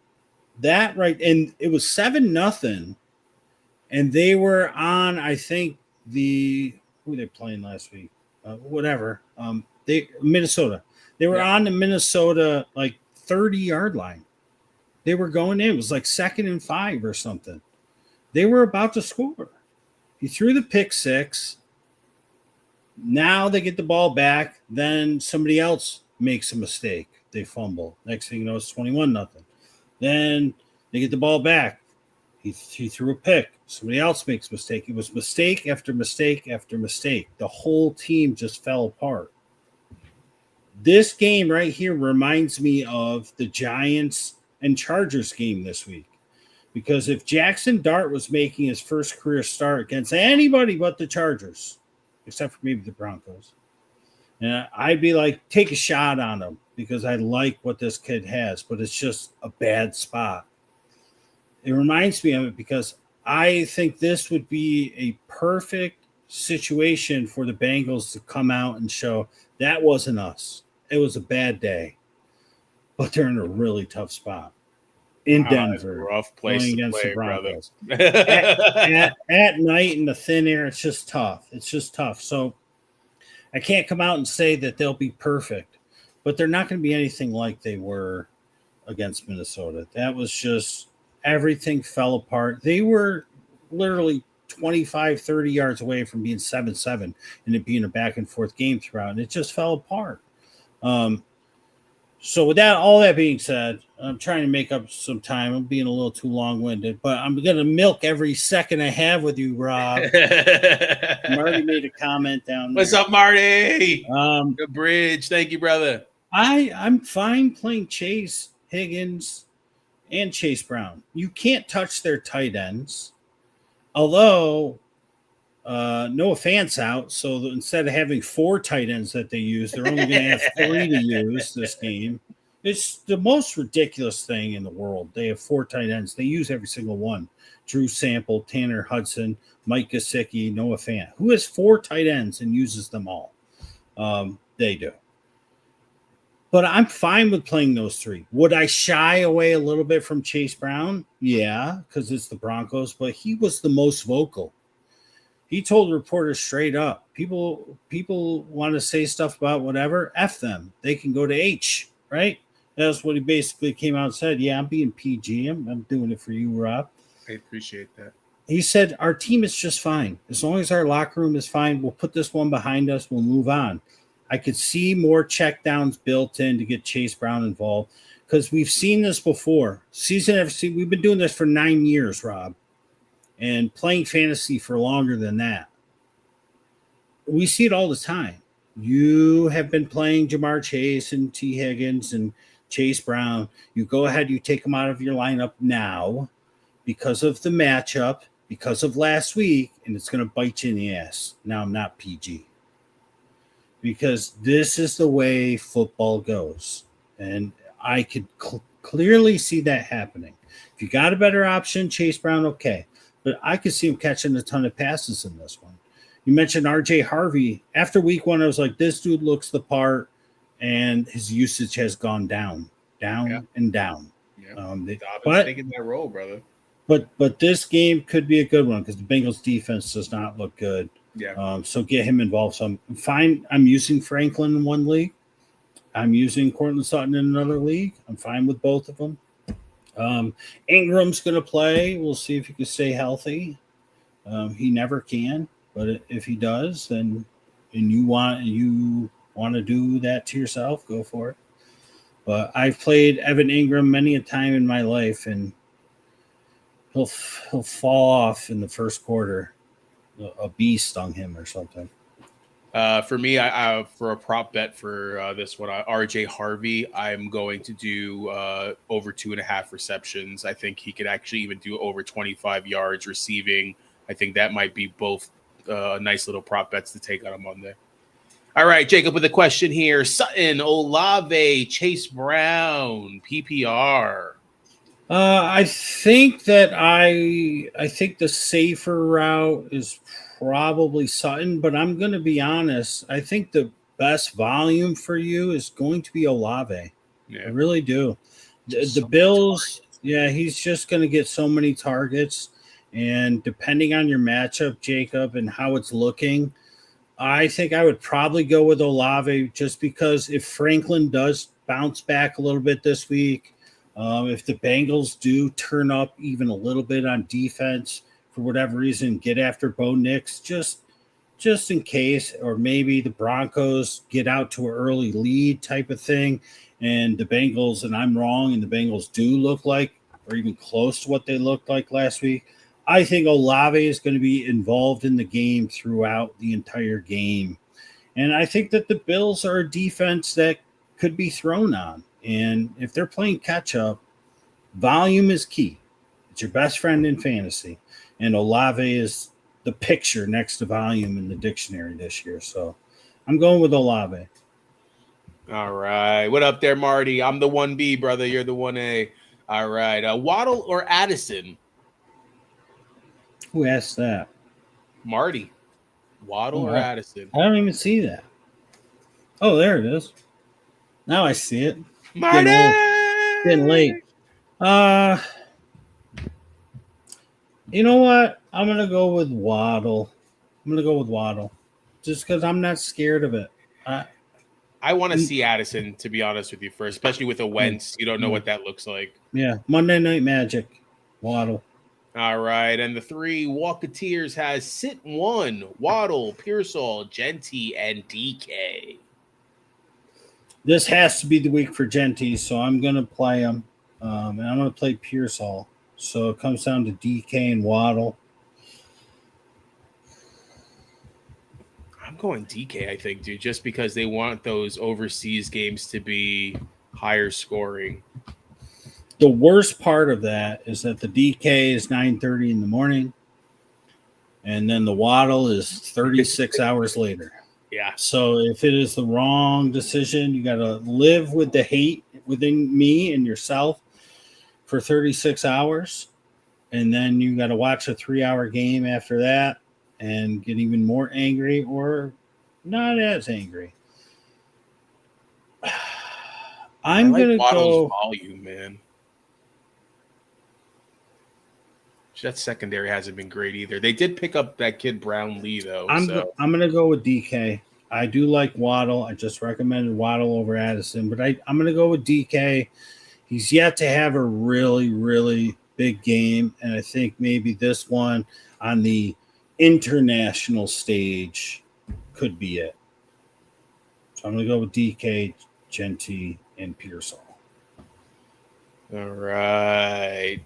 B: right, and it was 7-0, and they were on, I think, who were they playing last week? Minnesota. They were on the Minnesota 30-yard line. They were going in. It was like 2nd and 5 or something. They were about to score. He threw the pick six. Now they get the ball back. Then somebody else makes a mistake. They fumble. Next thing you know, it's 21-0. Then they get the ball back. He threw a pick. Somebody else makes a mistake. It was mistake after mistake after mistake. The whole team just fell apart. This game right here reminds me of the Giants and Chargers game this week. Because if Jackson Dart was making his first career start against anybody but the Chargers, except for maybe the Broncos, and I'd be like, take a shot on him because I like what this kid has, but it's just a bad spot. It reminds me of it because I think this would be a perfect situation for the Bengals to come out and show that wasn't us. It was a bad day, but they're in a really tough spot in Denver.
C: Rough place to play, brother.
B: At night in the thin air, it's just tough. It's just tough. So I can't come out and say that they'll be perfect, but they're not going to be anything like they were against Minnesota. That was just everything fell apart. They were literally 25, 30 yards away from being 7-7 and it being a back and forth game throughout, and it just fell apart. So with all that being said, I'm trying to make up some time. I'm being a little too long-winded, but I'm going to milk every second I have with you, Rob. Marty made a comment down there.
C: What's up, Marty?
B: The
C: bridge. Thank you, brother.
B: I'm fine playing Chase, Higgins, and Chase Brown. You can't touch their tight ends. Although Noah Fant's out, so instead of having 4 tight ends that they use, they're only going to have 3 to use this game. It's the most ridiculous thing in the world. They have 4 tight ends. They use every single one. Drew Sample, Tanner Hudson, Mike Gesicki, Noah Fant. Who has 4 tight ends and uses them all? They do. But I'm fine with playing those 3. Would I shy away a little bit from Chase Brown? Yeah, because it's the Broncos, but he was the most vocal. He told reporters straight up, people want to say stuff about whatever, F them. They can go to H, right? That's what he basically came out and said. Yeah, I'm being PG. I'm doing it for you, Rob.
C: I appreciate that.
B: He said, our team is just fine. As long as our locker room is fine, we'll put this one behind us. We'll move on. I could see more checkdowns built in to get Chase Brown involved because we've seen this before. Season after season, we've been doing this for 9 years, Rob, and playing fantasy for longer than that. We see it all the time. You have been playing Jamar Chase and T. Higgins and Chase Brown. You go ahead, you take them out of your lineup now because of the matchup, because of last week, and it's going to bite you in the ass. Now I'm not PG. Because this is the way football goes. And I could clearly see that happening. If you got a better option, Chase Brown, okay. But I could see him catching a ton of passes in this one. You mentioned R.J. Harvey. After week 1, I was like, this dude looks the part, and his usage has gone down and down.
C: Yeah.
B: But
C: taking that role, brother.
B: But this game could be a good one because the Bengals defense does not look good.
C: Yeah.
B: So get him involved. So I'm fine. I'm using Franklin in one league. I'm using Cortland Sutton in another league. I'm fine with both of them. Ingram's going to play. We'll see if he can stay healthy. He never can, but if he does, then and you want to do that to yourself, go for it. But I've played Evan Ingram many a time in my life, and he'll fall off in the first quarter. A bee stung him or something.
C: For me, I for a prop bet for this one, RJ Harvey, I'm going to do over 2.5 receptions. I think he could actually even do over 25 yards receiving. I think that might be both nice little prop bets to take on a Monday. All right, Jacob with a question here. Sutton, Olave, Chase Brown, PPR.
B: I think the safer route is probably Sutton, but I'm going to be honest. I think the best volume for you is going to be Olave.
C: Yeah.
B: I really do. The Bills, he's just going to get so many targets, and depending on your matchup, Jacob, and how it's looking, I think I would probably go with Olave just because if Franklin does bounce back a little bit this week, if the Bengals do turn up even a little bit on defense for whatever reason, get after Bo Nix just in case, or maybe the Broncos get out to an early lead type of thing, and the Bengals, and I'm wrong, and the Bengals do look like or even close to what they looked like last week, I think Olave is going to be involved in the game throughout the entire game. And I think that the Bills are a defense that could be thrown on. And if they're playing catch up, volume is key. It's your best friend in fantasy. And Olave is the picture next to volume in the dictionary this year. So I'm going with Olave.
C: All right. What up there, Marty? I'm the 1B, brother. You're the 1A. All right. Waddle or Addison?
B: Who asked that?
C: Marty. Waddle or Addison?
B: I don't even see that. Oh, there it is. Now I see it.
C: Marty!
B: Getting late. You know what? I'm going to go with Waddle. Just because I'm not scared of it.
C: I want to see Addison, to be honest with you, first, especially with a Wentz. You don't know what that looks like.
B: Yeah. Monday Night Magic. Waddle.
C: All right. And the 3 Walketeers has sit 1, Waddle, Pearsall, Genty, and DK.
B: This has to be the week for Genty, so I'm going to play him. And I'm going to play Pearsall. So it comes down to DK and Waddle.
C: I'm going DK, I think, dude, just because they want those overseas games to be higher scoring.
B: The worst part of that is that the DK is 9:30 in the morning, and then the Waddle is 36 hours later.
C: Yeah.
B: So if it is the wrong decision, you got to live with the hate within me and yourself for 36 hours, and then you got to watch a 3-hour game after that and get even more angry or not as angry. I'm going to go
C: volume, man. That secondary hasn't been great either. They did pick up that kid Brown Lee, though.
B: I'm going to go with DK. I do like Waddle. I just recommended Waddle over Addison, but I'm going to go with DK. He's yet to have a really, really big game, and I think maybe this one on the international stage could be it. So I'm going to go with DK, Genty, and Pearsall.
C: All right.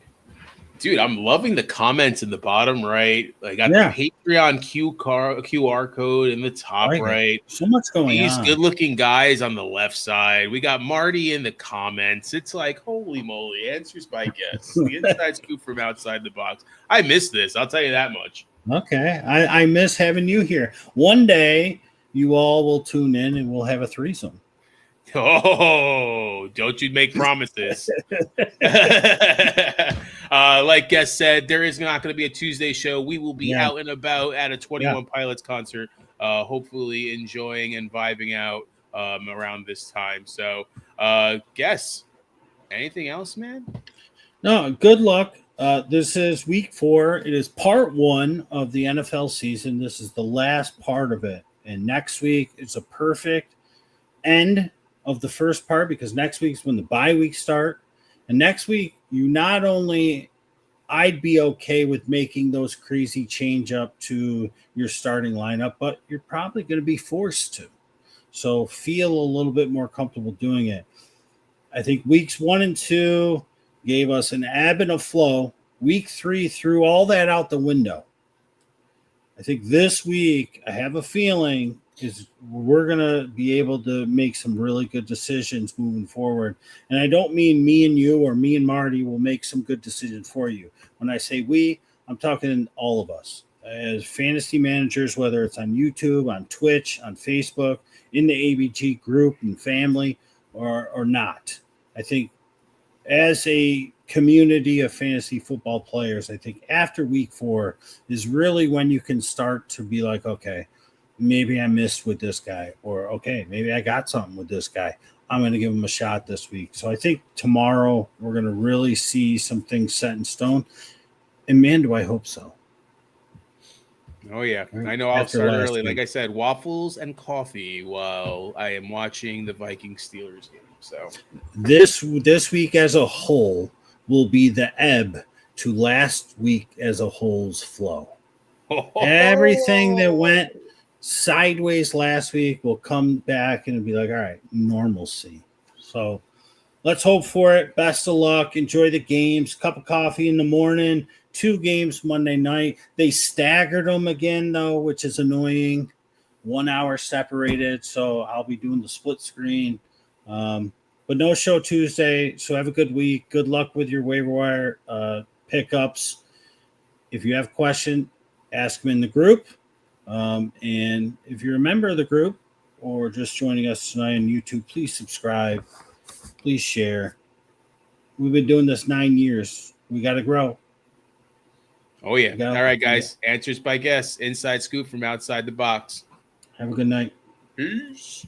C: Dude, I'm loving the comments in the bottom right. I got the Patreon QR code in the top right.
B: So much going on.
C: These good-looking guys on the left side. We got Marty in the comments. It's like, holy moly, answers by guests. The inside scoop from outside the box. I miss this. I'll tell you that much.
B: Okay. I miss having you here. One day, you all will tune in and we'll have a threesome.
C: Oh, don't you make promises. Like guest said, there is not going to be a Tuesday show. We will be out and about at a 21 Pilots concert, hopefully enjoying and vibing out around this time. So, guess anything else, man?
B: No, good luck. This is week 4. It is part 1 of the NFL season. This is the last part of it. And next week is a perfect end of the first part because next week's when the bye weeks start. And next week, you not only I'd be okay with making those crazy change up to your starting lineup, but you're probably going to be forced to. So feel a little bit more comfortable doing it. I think weeks 1 and 2 gave us an ebb and a flow. Week 3 threw all that out the window. I think this week, I have a feeling is we're gonna be able to make some really good decisions moving forward. And I don't mean me and you or me and Marty will make some good decisions for you. When I say we, I'm talking all of us as fantasy managers, whether it's on YouTube, on Twitch, on Facebook, in the ABG group and family, or not. I think as a community of fantasy football players, I think after week 4 is really when you can start to be like, okay, maybe I missed with this guy, or okay, maybe I got something with this guy. I'm going to give him a shot this week. So I think tomorrow we're going to really see some things set in stone. And man, do I hope so.
C: Oh yeah,
B: Right.
C: I know. I'll
B: After
C: start
B: last
C: early.
B: week.
C: Like I said, waffles and coffee while I am watching the Vikings Steelers game. So
B: This week as a whole will be the ebb to last week as a whole's flow. Everything that went sideways last week will come back and be like, all right, normalcy. So let's hope for it. Best of luck. Enjoy the games. Cup of coffee in the morning. 2 games Monday night. They staggered them again, though, which is annoying. 1 hour separated. So I'll be doing the split screen. But no show Tuesday. So have a good week. Good luck with your waiver wire pickups. If you have a question, ask them in the group. And if you're a member of the group or just joining us tonight on YouTube, please subscribe. Please share. We've been doing this 9 years. We got to grow.
C: oh yeah.
B: Yeah.
C: All right, guys. Answers by guess. Inside scoop from outside the box.
B: Have a good night.
C: Peace.